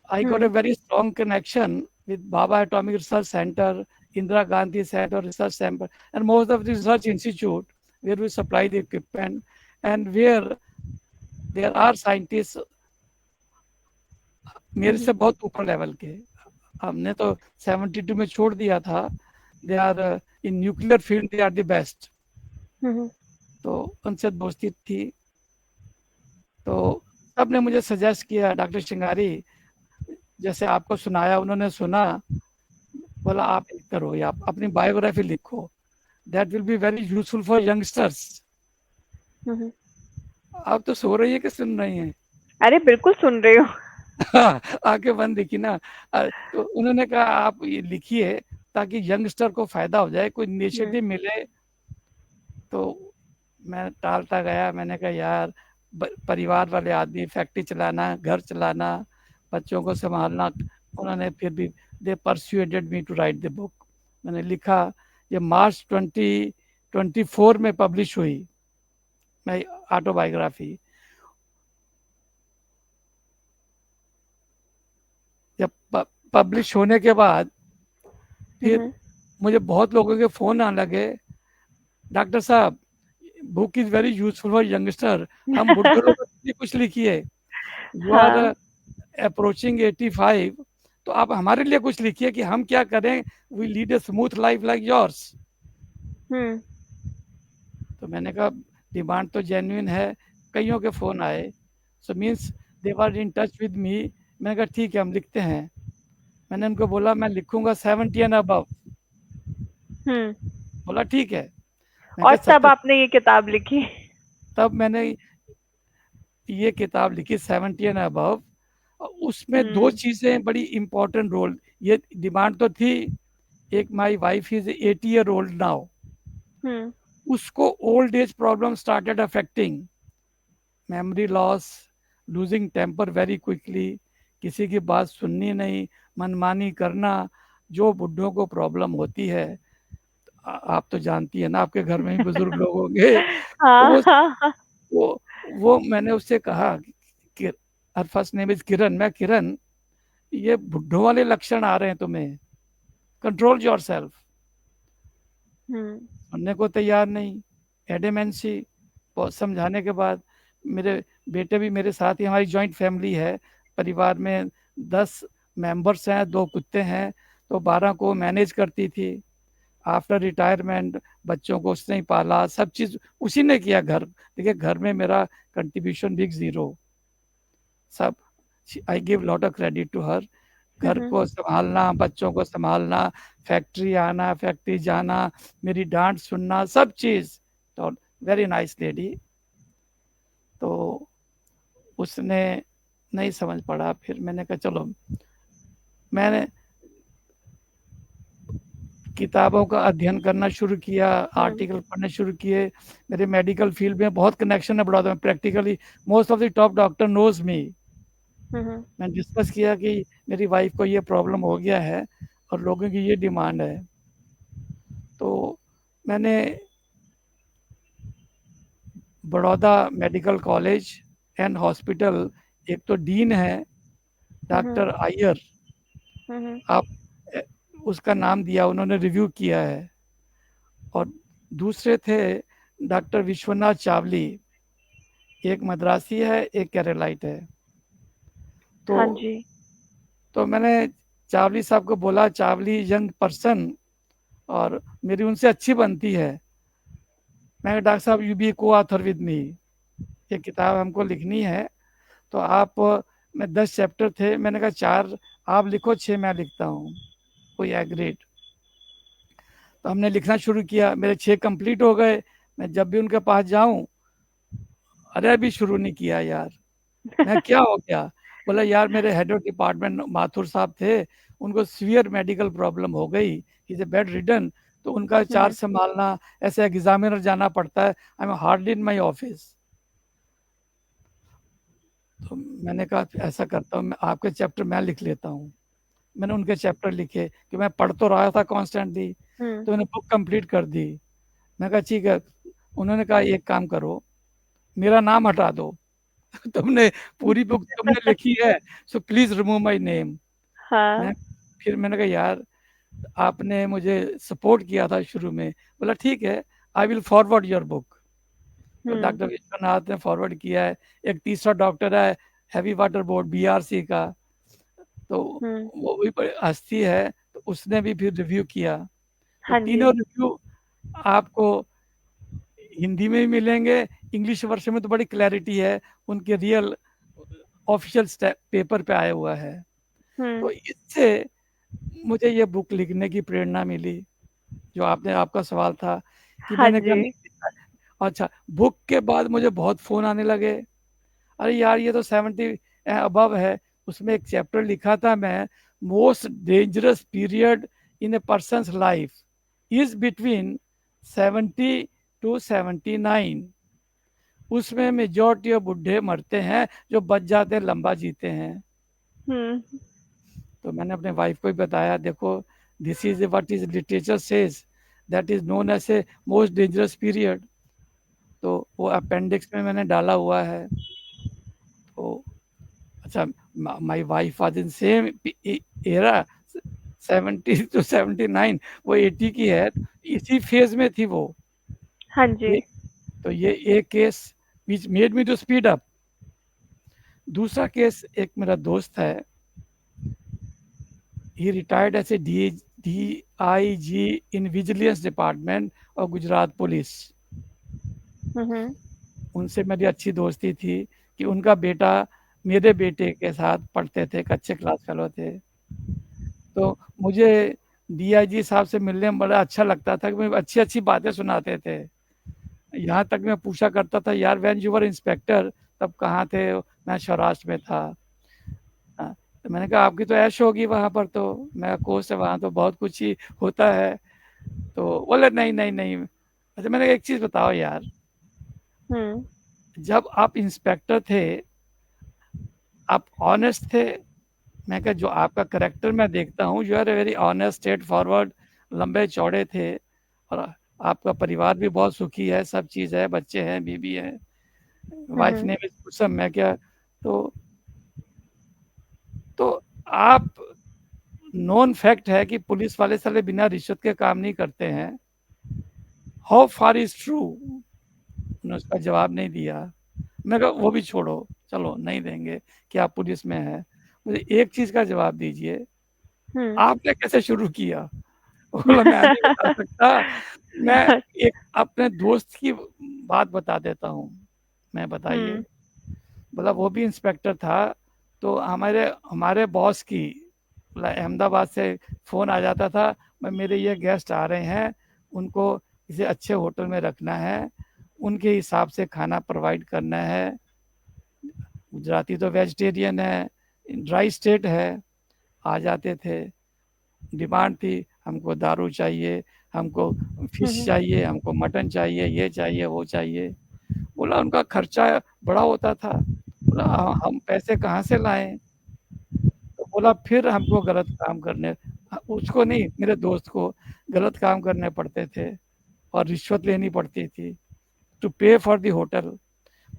[SPEAKER 1] I got a very strong connection with Baba Atomic Research Center, Indira Gandhi Center Research Center, and most of the research institute where we supply the equipment and where there are scientists मेरे से बहुत ऊपर level के। हमने तो 72 में छोड़ दिया था, they are in nuclear field, they are the best. तो उनसे दोस्ती थी, तो सबने मुझे सजेस्ट किया, डॉक्टर श्रृंगारी जैसे आपको सुनाया उन्होंने सुना, बोला आप करो या आप अपनी बायोग्राफी लिखो, that will be very useful for youngsters. आप तो सो रही है कि सुन रही हैं?
[SPEAKER 3] अरे बिल्कुल सुन रही हूँ।
[SPEAKER 1] आके बंद देखी ना। तो उन्होंने कहा आप ये लिखिए ताकि यंगस्टर को फायदा हो जाए, कोई इनिशिएटिव मिले। तो मैं टालता गया, मैंने कहा यार परिवार वाले आदमी, फैक्ट्री चलाना, घर चलाना, बच्चों को संभालना। उन्होंने फिर भी they persuaded me to write the book. मैंने लिखा, ये मार्च 2024 में पब्लिश हुई मैं ऑटोबायोग्राफी। जब पब्लिश होने के बाद फिर
[SPEAKER 3] हम्म,
[SPEAKER 1] मुझे बहुत लोगों के फ़ोन आने लगे, डॉक्टर साहब book is very useful for youngster, हम बुड्ढे लोगों के लिए कुछ लिखिए। यू आर
[SPEAKER 3] हाँ।
[SPEAKER 1] अप्रोचिंग 85, तो आप हमारे लिए कुछ लिखिए कि हम क्या करें, we lead a smooth life like yours.
[SPEAKER 3] Hmm.
[SPEAKER 1] तो मैंने कहा डिमांड तो जेन्युइन है, कईयों के फ़ोन आए, so means they were in touch with me. मैंने कहा ठीक है हम लिखते हैं। मैंने उनको बोला मैं लिखूंगा 70 एंड अबव।
[SPEAKER 3] हम्म।
[SPEAKER 1] बोला ठीक है। मैं
[SPEAKER 3] और
[SPEAKER 1] कहा
[SPEAKER 3] तब
[SPEAKER 1] 70।
[SPEAKER 3] आपने ये किताब लिखी?
[SPEAKER 1] तब मैंने ये किताब लिखी 70 एंड अबव। उसमें दो
[SPEAKER 3] हम्म।
[SPEAKER 1] चीज़ें बड़ी इंपॉर्टेंट रोल, ये डिमांड तो थी। एक my wife is 80 year old now,
[SPEAKER 3] hmm.
[SPEAKER 1] उसको old age problem started affecting, memory loss, losing temper very quickly, किसी की बात सुननी नहीं, मनमानी करना, जो बुढ़ों को प्रॉब्लम होती है। आप तो जानती है ना, आपके घर में ही बुजुर्ग लोग होंगे। तो
[SPEAKER 3] हाँ, हाँ, हाँ।
[SPEAKER 1] वो वो मैंने उससे कहा कि हर फर्स्ट नेम इज किरण, मैं किरण, ये बुढ़ों वाले लक्षण आ रहे हैं तुम्हें, कंट्रोल योर सेल्फ।
[SPEAKER 3] हम्म।
[SPEAKER 1] सुनने को तैयार नहीं, एडेमेंसी। बहुत समझाने के बाद मेरे बेटे भी मेरे साथ ही, हमारी जॉइंट फैमिली है, परिवार में 10 मेंबर्स हैं, 2 कुत्ते हैं, तो 12 को मैनेज करती थी। आफ्टर रिटायरमेंट बच्चों को उसने ही पाला, सब चीज़ उसी ने किया। घर देखिए, घर में मेरा कंट्रीब्यूशन बिग जीरो, सब। I give lot of credit to her. घर
[SPEAKER 3] हम्म।
[SPEAKER 1] को संभालना, बच्चों को संभालना, फैक्ट्री आना, फैक्ट्री जाना, मेरी डांट सुनना, सब चीज़। तो वेरी नाइस लेडी। तो उसने नहीं समझ पड़ा, फिर मैंने कहा चलो, मैंने किताबों का अध्ययन करना शुरू किया,
[SPEAKER 3] हम्म।
[SPEAKER 1] आर्टिकल पढ़ने शुरू किए। मेरे मेडिकल फील्ड में बहुत कनेक्शन है बड़ौदा में, practically most of the top doctor knows me.
[SPEAKER 3] Hmm.
[SPEAKER 1] मैंने डिस्कस किया कि मेरी वाइफ को ये प्रॉब्लम हो गया है और लोगों की ये डिमांड है। तो मैंने Baroda medical college and hospital, एक तो डीन है
[SPEAKER 3] हम्म।
[SPEAKER 1] डॉक्टर आयर,
[SPEAKER 3] हम्म।
[SPEAKER 1] आप उसका नाम दिया, उन्होंने रिव्यू किया है। और दूसरे थे डॉक्टर विश्वनाथ चावली, एक मद्रासी है, एक केरलाइट है। तो
[SPEAKER 3] हाँ जी।
[SPEAKER 1] मैंने चावली साहब को बोला, चावली यंग पर्सन और मेरी उनसे अच्छी बनती है, मैं डॉक्टर साहब यू बी को ऑथर विद मी, ये किताब हमको लिखनी है। तो आप, मैं 10 चैप्टर थे, मैंने कहा 4 आप लिखो, 6 मैं लिखता हूँ। कोई एग्रीड। तो हमने लिखना शुरू किया, मेरे 6 कंप्लीट हो गए। मैं जब भी उनके पास जाऊं, अरे अभी शुरू नहीं किया यार, मैं क्या हो गया। बोला यार मेरे हेड ऑफ डिपार्टमेंट माथुर साहब थे, उनको सीवियर मेडिकल प्रॉब्लम हो गई, इज ए बेड रिडन, तो उनका चार्ज
[SPEAKER 3] हम्म।
[SPEAKER 1] संभालना, ऐसे एग्जामिनर जाना पड़ता है, I am hardly in my office. तो मैंने कहा ऐसा करता हूँ, मैं आपके चैप्टर मैं लिख लेता हूँ। मैंने उनके चैप्टर लिखे कि मैं पढ़ तो रहा था कॉन्स्टेंटली,
[SPEAKER 3] हम्म।
[SPEAKER 1] तो मैंने बुक कंप्लीट कर दी। मैं कहा ठीक है। उन्होंने कहा एक काम करो, मेरा नाम हटा दो। तुमने पूरी बुक तुमने लिखी है, so please remove my name. मैं
[SPEAKER 3] हाँ।
[SPEAKER 1] फिर मैंने कहा यार आपने मुझे सपोर्ट किया था शुरू में। बोला ठीक है, I will forward your book. तो
[SPEAKER 3] हम्म।
[SPEAKER 1] डॉक्टर विश्वनाथ ने फॉरवर्ड किया है। एक तीसरा डॉक्टर है, हैवी वाटर बोर्ड बीआरसी का, तो
[SPEAKER 3] हम्म।
[SPEAKER 1] वो भी बड़ी हस्ती है, तो उसने भी फिर रिव्यू किया। तो
[SPEAKER 3] हाँ जी।
[SPEAKER 1] तीनों रिव्यू आपको हिंदी में भी मिलेंगे, इंग्लिश वर्षन में तो बड़ी क्लैरिटी है, उनके रियल ऑफिशियल पेपर पे आया हुआ है।
[SPEAKER 3] हम्म।
[SPEAKER 1] तो इससे मुझे ये बुक लिखने की प्रेरणा मिली, जो आपने, आपका सवाल था कि
[SPEAKER 3] हाँ
[SPEAKER 1] मैंने कहा
[SPEAKER 3] जी।
[SPEAKER 1] नहीं लिखा है। अच्छा, बुक के बाद मुझे बहुत फ़ोन आने लगे, अरे यार ये तो 70 अबव है, उसमें एक चैप्टर लिखा था मैं, most dangerous period in A persons life is between 70 to 79। उसमें मेजोरिटी ऑफ बुढ़े मरते हैं, जो बच जाते हैं लंबा जीते हैं।
[SPEAKER 3] हम्म।
[SPEAKER 1] तो मैंने अपने वाइफ को भी बताया, देखो this is what is literature says, that is known as a most dangerous period. तो वो अपेंडिक्स में मैंने डाला हुआ है। तो अच्छा, my wife was in same era, 70 to 79, वो 80 की है, इसी फेज में थी वो।
[SPEAKER 3] हाँ जी।
[SPEAKER 1] तो ये एक case which made me to speed up. दूसरा केस, एक मेरा दोस्त है, he retired as a DIG in vigilance department और गुजरात पुलिस। उनसे मेरी अच्छी दोस्ती थी कि उनका बेटा मेरे बेटे के साथ पढ़ते थे, एक अच्छे क्लास फेलो थे। तो मुझे DIG साहब से मिलने में बड़ा अच्छा लगता था कि अच्छी अच्छी बातें सुनाते थे। यहाँ तक मैं पूछा करता था, यार व्हेन यू वर इंस्पेक्टर तब कहाँ थे? मैं सौराष्ट्र में था। तो मैंने कहा आपकी तो ऐश होगी वहाँ पर, तो मैं कोर्स है वहाँ तो बहुत कुछ ही होता है। तो बोले नहीं नहीं नहीं। अच्छा, मैंने एक चीज़ बताओ यार, जब आप इंस्पेक्टर थे आप ऑनेस्ट थे? मैं कहा जो आपका करेक्टर मैं देखता हूँ, you are a very honest, straightforward, लंबे चौड़े थे और आपका परिवार भी बहुत सुखी है, सब चीज़ है, बच्चे हैं, बीबी है, वाइफ ने भी सब। मैं क्या तो आप, नॉन फैक्ट है कि पुलिस वाले साले बिना रिश्वत के काम नहीं करते हैं। How far is true? उन्होंने उसका जवाब नहीं दिया। मैं कहा वो भी छोड़ो, चलो नहीं देंगे कि आप पुलिस में है, मुझे एक चीज का जवाब दीजिए, आपने कैसे शुरू किया? बोला मैं नहीं बता सकता, मैं एक अपने दोस्त की बात बता देता हूँ। मैं बताइए? बोला वो भी इंस्पेक्टर था, तो हमारे हमारे बॉस की अहमदाबाद से फ़ोन आ जाता था, मैं मेरे ये गेस्ट आ रहे हैं, उनको किसी अच्छे होटल में रखना है, उनके हिसाब से खाना प्रोवाइड करना है। गुजराती तो वेजिटेरियन है, ड्राई स्टेट है। आ जाते थे, डिमांड थी, हमको दारू चाहिए, हमको फिश चाहिए, हमको मटन चाहिए, ये चाहिए, वो चाहिए। बोला उनका खर्चा बड़ा होता था। बोला हम पैसे कहाँ से लाएं? तो बोला फिर हमको गलत काम करने, उसको नहीं, मेरे दोस्त को गलत काम करने पड़ते थे और रिश्वत लेनी पड़ती थी टू पे फॉर द होटल।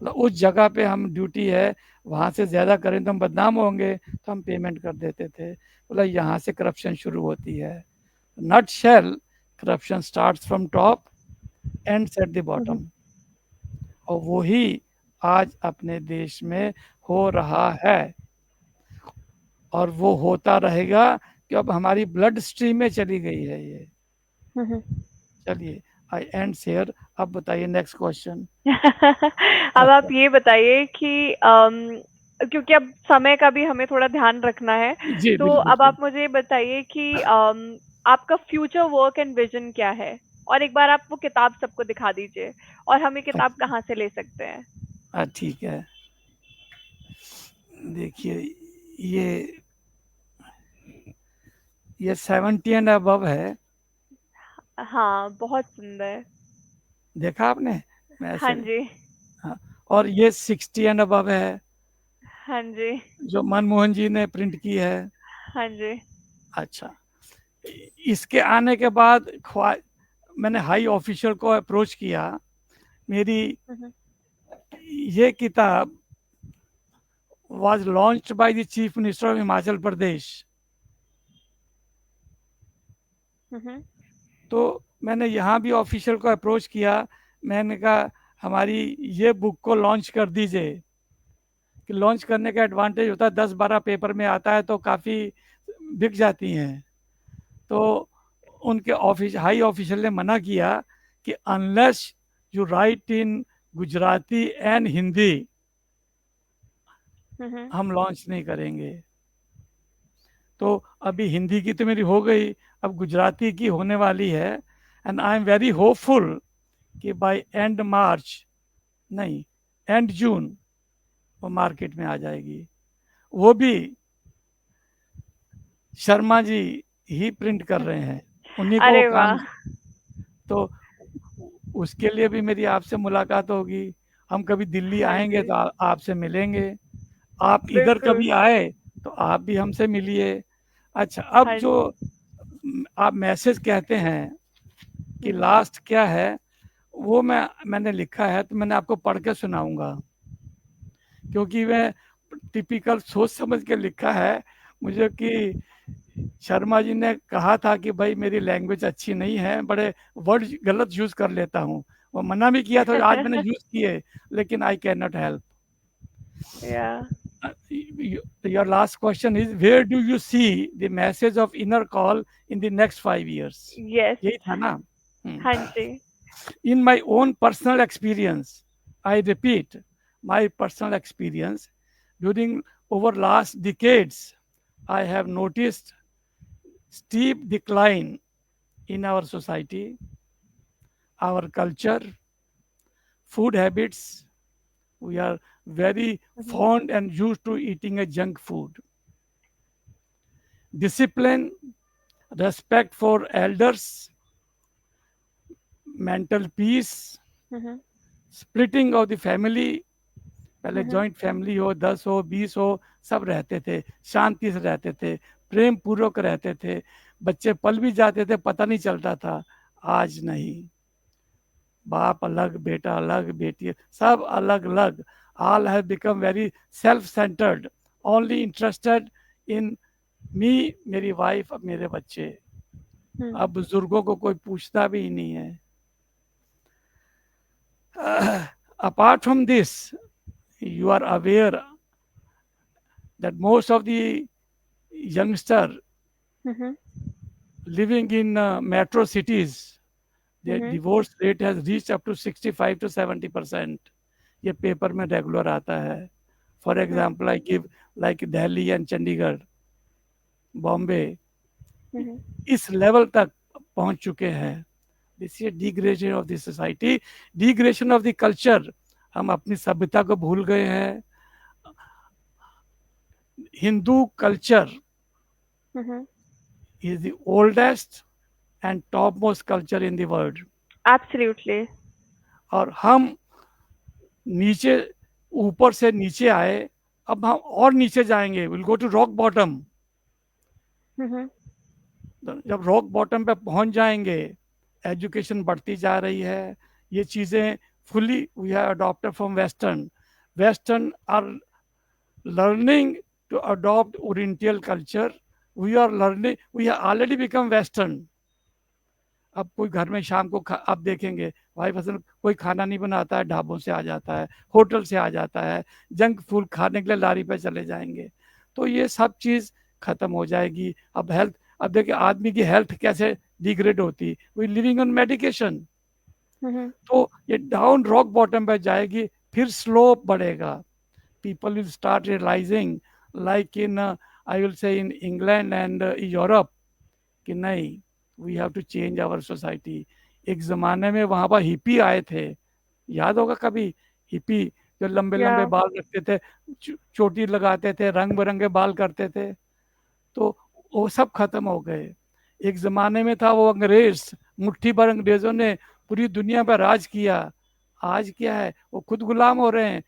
[SPEAKER 1] उस जगह पे हम ड्यूटी है, वहाँ से ज़्यादा करें तो हम बदनाम होंगे, तो हम पेमेंट कर देते थे। बोला यहाँ से करप्शन शुरू होती है। Nutshell, corruption starts from top ends at the bottom. और वही आज अपने देश में हो रहा है और वो होता रहेगा कि अब हमारी ब्लड स्ट्रीम में चली गई है ये। चलिए, आई एंड शेयर। अब बताइए नेक्स्ट क्वेश्चन।
[SPEAKER 3] अब आप ये बताइए कि क्योंकि अब समय का भी हमें थोड़ा ध्यान रखना है,
[SPEAKER 1] जी
[SPEAKER 3] तो
[SPEAKER 1] बिल्कुल
[SPEAKER 3] अब
[SPEAKER 1] सही।
[SPEAKER 3] आप मुझे ये बताइए कि आपका फ्यूचर वर्क एंड विजन क्या है? और एक बार आप वो किताब सबको दिखा दीजिए, और हम ये किताब कहाँ से ले सकते हैं?
[SPEAKER 1] ठीक है, देखिए ये 70 एंड अबव है।
[SPEAKER 3] हाँ, बहुत सुंदर।
[SPEAKER 1] देखा आपने? मैं
[SPEAKER 3] हाँ
[SPEAKER 1] ऐसे,
[SPEAKER 3] जी।
[SPEAKER 1] हाँ। और ये 60 एंड अबव है,
[SPEAKER 3] हाँ जी।
[SPEAKER 1] जो मनमोहन जी ने प्रिंट की है।
[SPEAKER 3] हाँ जी।
[SPEAKER 1] अच्छा, इसके आने के बाद मैंने हाई ऑफिशियल को अप्रोच किया। मेरी ये किताब was launched by the Chief Minister of Himachal Pradesh. तो मैंने यहाँ भी ऑफिशियल को अप्रोच किया, मैंने कहा हमारी ये बुक को लॉन्च कर दीजिए। कि लॉन्च करने का एडवांटेज होता है 10-12 पेपर में आता है तो काफ़ी बिक जाती हैं। तो उनके ऑफिस हाई ऑफिशियल ने मना किया कि unless you right in Gujarati and Hindi हम लॉन्च नहीं करेंगे। तो अभी हिंदी की तो मेरी हो गई, अब गुजराती की होने वाली है। And I am very hopeful कि बाय एंड मार्च, नहीं एंड जून, वो मार्केट में आ जाएगी। वो भी शर्मा जी ही प्रिंट कर रहे हैं, उन्हीं को वो
[SPEAKER 3] अरे
[SPEAKER 1] काम।
[SPEAKER 3] वाह!
[SPEAKER 1] तो उसके लिए भी मेरी आपसे मुलाकात होगी। हम कभी दिल्ली
[SPEAKER 3] हाँ
[SPEAKER 1] आएंगे
[SPEAKER 3] जी,
[SPEAKER 1] तो आपसे मिलेंगे। आप इधर
[SPEAKER 3] बिल्कुल।
[SPEAKER 1] कभी आए तो आप भी हमसे मिलिए। अच्छा, अब
[SPEAKER 3] हाँ
[SPEAKER 1] जो
[SPEAKER 3] जी।
[SPEAKER 1] आप मैसेज कहते हैं कि लास्ट क्या है, वो मैंने लिखा है, तो मैंने आपको पढ़ के सुनाऊंगा, क्योंकि मैं टिपिकल सोच समझ के लिखा है मुझे कि शर्मा जी ने कहा था कि भाई मेरी लैंग्वेज अच्छी नहीं है, बड़े वर्ड गलत यूज कर लेता हूँ, वो मना भी किया था, आज मैंने यूज किए, लेकिन I can not help.
[SPEAKER 3] Yeah.
[SPEAKER 1] Your last question is where do you see the message of inner call in the next 5 years?
[SPEAKER 3] Yes.
[SPEAKER 1] यही था ना?
[SPEAKER 3] हाँ जी.
[SPEAKER 1] In my own personal experience, I repeat, my personal experience during over last decades, I have noticed steep decline in our society, our culture, food habits. We are very fond and used to eating a junk food. Discipline, respect for elders, mental peace,
[SPEAKER 3] Mhm.
[SPEAKER 1] splitting of the family. पहले
[SPEAKER 3] Mhm.
[SPEAKER 1] Joint family हो, 10 हो, 20 हो, सब रहते थे, शांति से रहते थे, प्रेम पूर्वक रहते थे, बच्चे पल भी जाते थे, पता नहीं चलता था। आज नहीं, बाप अलग, बेटा अलग, बेटी सब अलग अलग। All have become very self centered, only interested in me, मेरी वाइफ, अब मेरे बच्चे। अब बुजुर्गों को कोई पूछता भी नहीं है। Apart from this, you are aware that most of the youngster
[SPEAKER 3] Mhm.
[SPEAKER 1] living in metro cities, their
[SPEAKER 3] Mhm.
[SPEAKER 1] divorce rate has reached up to 65 to 70%. ये पेपर में रेगुलर आता है। For example I give like Delhi and Chandigarh, Bombay,
[SPEAKER 3] Mhm.
[SPEAKER 1] इस level तक पहुंच चुके हैं। This is degradation of the society, degradation of the culture. हम अपनी सभ्यता को भूल गए हैं। Hindu culture
[SPEAKER 3] Mhm.
[SPEAKER 1] is the oldest and topmost culture in the world.
[SPEAKER 3] Absolutely.
[SPEAKER 1] और हम नीचे, ऊपर से नीचे आए, अब हम और नीचे जाएंगे, will go to rock bottom.
[SPEAKER 3] Mhm.
[SPEAKER 1] जब रॉक बॉटम पे पहुंच जाएंगे, एजुकेशन बढ़ती जा रही है, ये चीजें fully we have adopted from western, western are learning to adopt oriental culture, we are learning, we have already become western. अब कोई घर में शाम को आप देखेंगे वाइफ हस्बैंड कोई खाना नहीं बनाता है, ढाबों से आ जाता है, होटल से आ जाता है, जंक फूड खाने के लिए लारी पे चले जाएंगे। तो ये सब चीज खत्म हो जाएगी। अब हेल्थ, अब देखिए आदमी की हेल्थ कैसे डिग्रेड होती, we living on medication.
[SPEAKER 3] Mhm.
[SPEAKER 1] तो ये डाउन रॉक बॉटम पे जाएगी, फिर स्लोप बढ़ेगा। People will start realizing like in I will say in England and Europe कि नहीं, we have to change our society. एक जमाने में वहां पर हिप्पी आए थे, याद होगा कभी, हिप्पी जो लंबे लंबे
[SPEAKER 3] Yeah.
[SPEAKER 1] बाल रखते थे, चोटी लगाते थे, रंग बिरंगे बाल करते थे, तो वो सब खत्म हो गए। एक जमाने में था वो अंग्रेज, मुट्ठी भर अंग्रेजों ने पूरी दुनिया पर राज किया। आज क्या है, वो खुद गुलाम हो रहे हैं।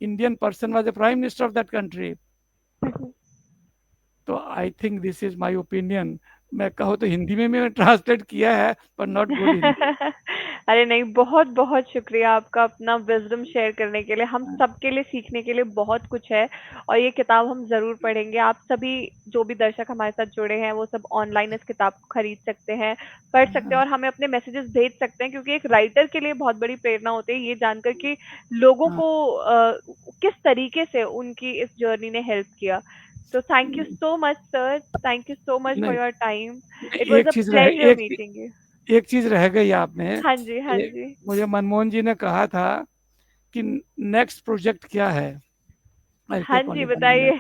[SPEAKER 1] Indian person was the prime minister of that country. तो I think this is my opinion. मैं कहो तो हिंदी में भी मैं ट्रांसलेट किया है, पर नॉट गुड हिंदी।
[SPEAKER 3] अरे नहीं, बहुत बहुत शुक्रिया आपका अपना विजडम शेयर करने के लिए। हम सबके लिए सीखने के लिए बहुत कुछ है और ये किताब हम जरूर पढ़ेंगे। आप सभी जो भी दर्शक हमारे साथ जुड़े हैं वो सब ऑनलाइन इस किताब को खरीद सकते हैं, पढ़ सकते हैं और हमें अपने मैसेजेस भेज सकते हैं, क्योंकि एक राइटर के लिए बहुत बड़ी प्रेरणा होती है ये जानकर कि लोगों
[SPEAKER 1] हाँ,
[SPEAKER 3] को किस तरीके से उनकी इस जर्नी ने हेल्प किया। So thank you so much, sir. Thank you so much for
[SPEAKER 1] नहीं,
[SPEAKER 3] your time.
[SPEAKER 1] नहीं,
[SPEAKER 3] It was
[SPEAKER 1] एक
[SPEAKER 3] a
[SPEAKER 1] चीज रह
[SPEAKER 3] pleasure
[SPEAKER 1] एक
[SPEAKER 3] meeting you.
[SPEAKER 1] एक चीज रह गई आपने।
[SPEAKER 3] हाँ जी, हाँ
[SPEAKER 1] ये
[SPEAKER 3] जी।
[SPEAKER 1] मुझे मनमोहन जी ने कहा था कि नेक्स्ट प्रोजेक्ट क्या है। आई
[SPEAKER 3] हाँ
[SPEAKER 1] टेक
[SPEAKER 3] जी,
[SPEAKER 1] ओनली 1 मिनट।
[SPEAKER 3] बताइए।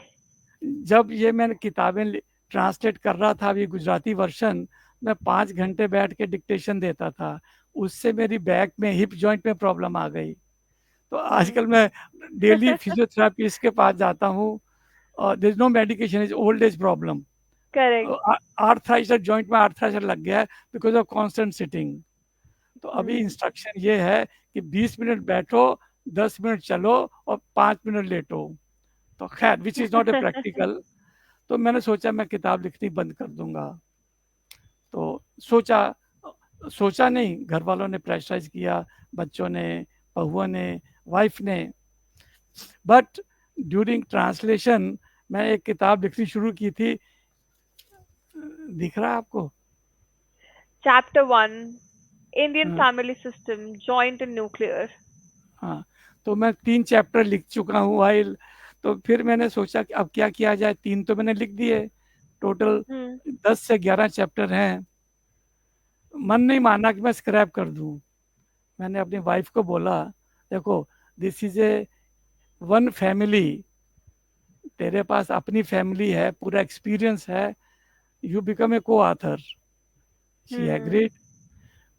[SPEAKER 1] जब ये मैंने किताबें ट्रांसलेट कर रहा था, अभी गुजराती वर्षन, मैं 5 घंटे बैठ के डिक्टेशन देता था। उससे मेरी बैक में, हिप जॉइंट में प्रॉब्लम आ गई। तो आजकल मैं डेली फिजियोथेरापिस्ट के पास जाता हूँ। There is no medication, is old age problem.
[SPEAKER 3] Correct.
[SPEAKER 1] Arthritis joint में आर्थराइटिस लग गया है बिकॉज ऑफ कांस्टेंट सिटिंग। तो अभी इंस्ट्रक्शन ये है कि 20 मिनट बैठो, 10 मिनट चलो और 5 मिनट लेटो। तो खैर which is not a practical. तो मैंने सोचा मैं किताब लिखनी बंद कर दूंगा। तो सोचा, सोचा नहीं, घर वालों ने प्रेशराइज किया, बच्चों ने, बहुओं ने, वाइफ ने। बट ड्यूरिंग ट्रांसलेशन मैं एक किताब लिखनी शुरू की थी, दिख रहा है आपको?
[SPEAKER 3] Chapter 1, Indian
[SPEAKER 1] हाँ,
[SPEAKER 3] Family System, Joint and Nuclear.
[SPEAKER 1] हाँ, तो मैं 3 चैप्टर लिख चुका हूँ वाइल। तो फिर मैंने सोचा कि अब क्या किया जाए, 3 तो मैंने लिख दिए, टोटल 10 से 11 चैप्टर हैं। मन नहीं माना कि मैं स्क्रैप कर दूं। मैंने अपनी वाइफ को बोला, देखो this is a one family, तेरे पास अपनी फैमिली है, पूरा एक्सपीरियंस है, यू बिकम ए को ऑथर। She agreed.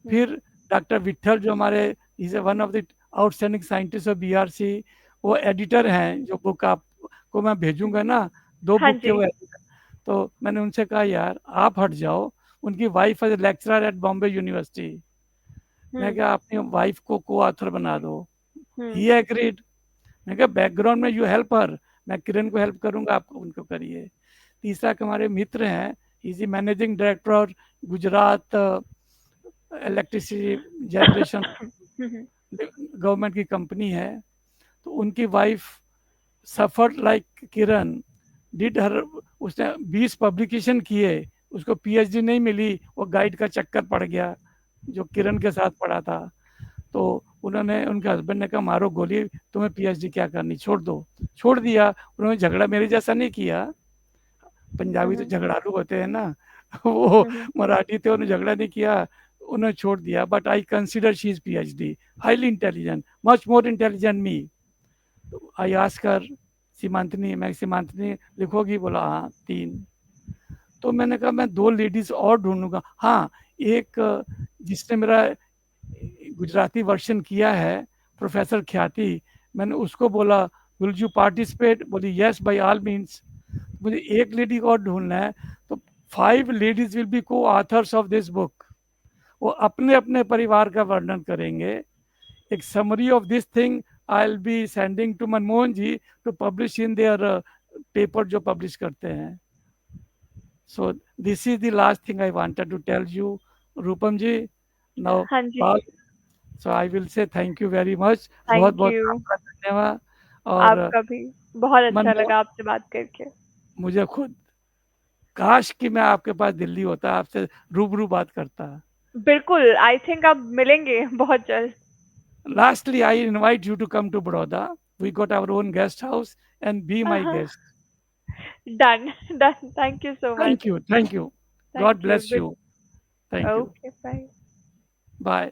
[SPEAKER 1] फिर डॉक्टर विट्ठल जो हमारे is one of the outstanding scientist of BRC, वो एडिटर हैं, जो बुक आपको मैं भेजूंगा ना, 2
[SPEAKER 3] हाँ
[SPEAKER 1] बुक के
[SPEAKER 3] जी।
[SPEAKER 1] वो एडिटर। तो मैंने उनसे कहा यार आप हट जाओ, उनकी wife as lecturer at Bombay university, मैं क्या अपनी वाइफ को ऑथर बना दो। He agreed. मैं क्या बैकग्राउंड में यू हेल्प हर, मैं किरण को हेल्प करूंगा, आपको उनको करिए। तीसरा कि हमारे मित्र हैं, इज मैनेजिंग डायरेक्टर और गुजरात इलेक्ट्रिसिटी जनरेशन गवर्नमेंट की कंपनी है। तो उनकी wife suffered like Kiran, did हर, उसने 20 पब्लिकेशन किए, उसको पीएचडी नहीं मिली, वो गाइड का चक्कर पड़ गया जो किरण के साथ पढ़ा था। तो उन्होंने, उनके हस्बैंड ने कहा मारो गोली, तुम्हें पीएचडी क्या करनी, छोड़ दो। छोड़ दिया। उन्होंने झगड़ा मेरे जैसा नहीं किया, पंजाबी तो झगड़ालू होते हैं ना, वो मराठी थे, उन्होंने झगड़ा नहीं किया, उन्होंने छोड़ दिया। But I consider she is PhD, highly intelligent, much more intelligent me. I ask her, Seemantani, मैं सीमांतनी लिखोगी? बोला हाँ 3। तो मैंने कहा मैं 2 लेडीज और ढूंढूंगा। हाँ, एक जिसने मेरा गुजराती वर्जन किया है, प्रोफेसर ख्याति, मैंने उसको बोला विल यू पार्टिसिपेट? बोली यस बाय ऑल मीन्स। मुझे एक लेडी को और ढूंढना है। तो 5 ladies will be co authors of this book, वो अपने अपने परिवार का वर्णन करेंगे। एक summary of this thing I will be sending to Manmohan ji to publish in their paper जो पब्लिश करते हैं। So this is the last thing I wanted to tell you, Rupam ji. Now
[SPEAKER 3] हाँ जी।
[SPEAKER 1] So I will say thank you very much, बहुत
[SPEAKER 3] thank
[SPEAKER 1] बहुत
[SPEAKER 3] you.
[SPEAKER 1] आपका धन्यवाद। और
[SPEAKER 3] आपका भी। बहुत अच्छा
[SPEAKER 1] मनमोहन,
[SPEAKER 3] लगा आपसे बात करके।
[SPEAKER 1] मुझे खुद काश कि मैं आपके पास दिल्ली होता, आपसे रूबरू बात करता।
[SPEAKER 3] बिल्कुल, आई थिंक अब मिलेंगे बहुत जल्द।
[SPEAKER 1] Lastly, I invite you to come to Baroda. We got our own guest house and be my guest.
[SPEAKER 3] Done done. Thank you so much.
[SPEAKER 1] Thank you. Thank you. God
[SPEAKER 3] thank you.
[SPEAKER 1] bless
[SPEAKER 3] good.
[SPEAKER 1] you. Thank you.
[SPEAKER 3] Okay, bye.
[SPEAKER 1] Bye.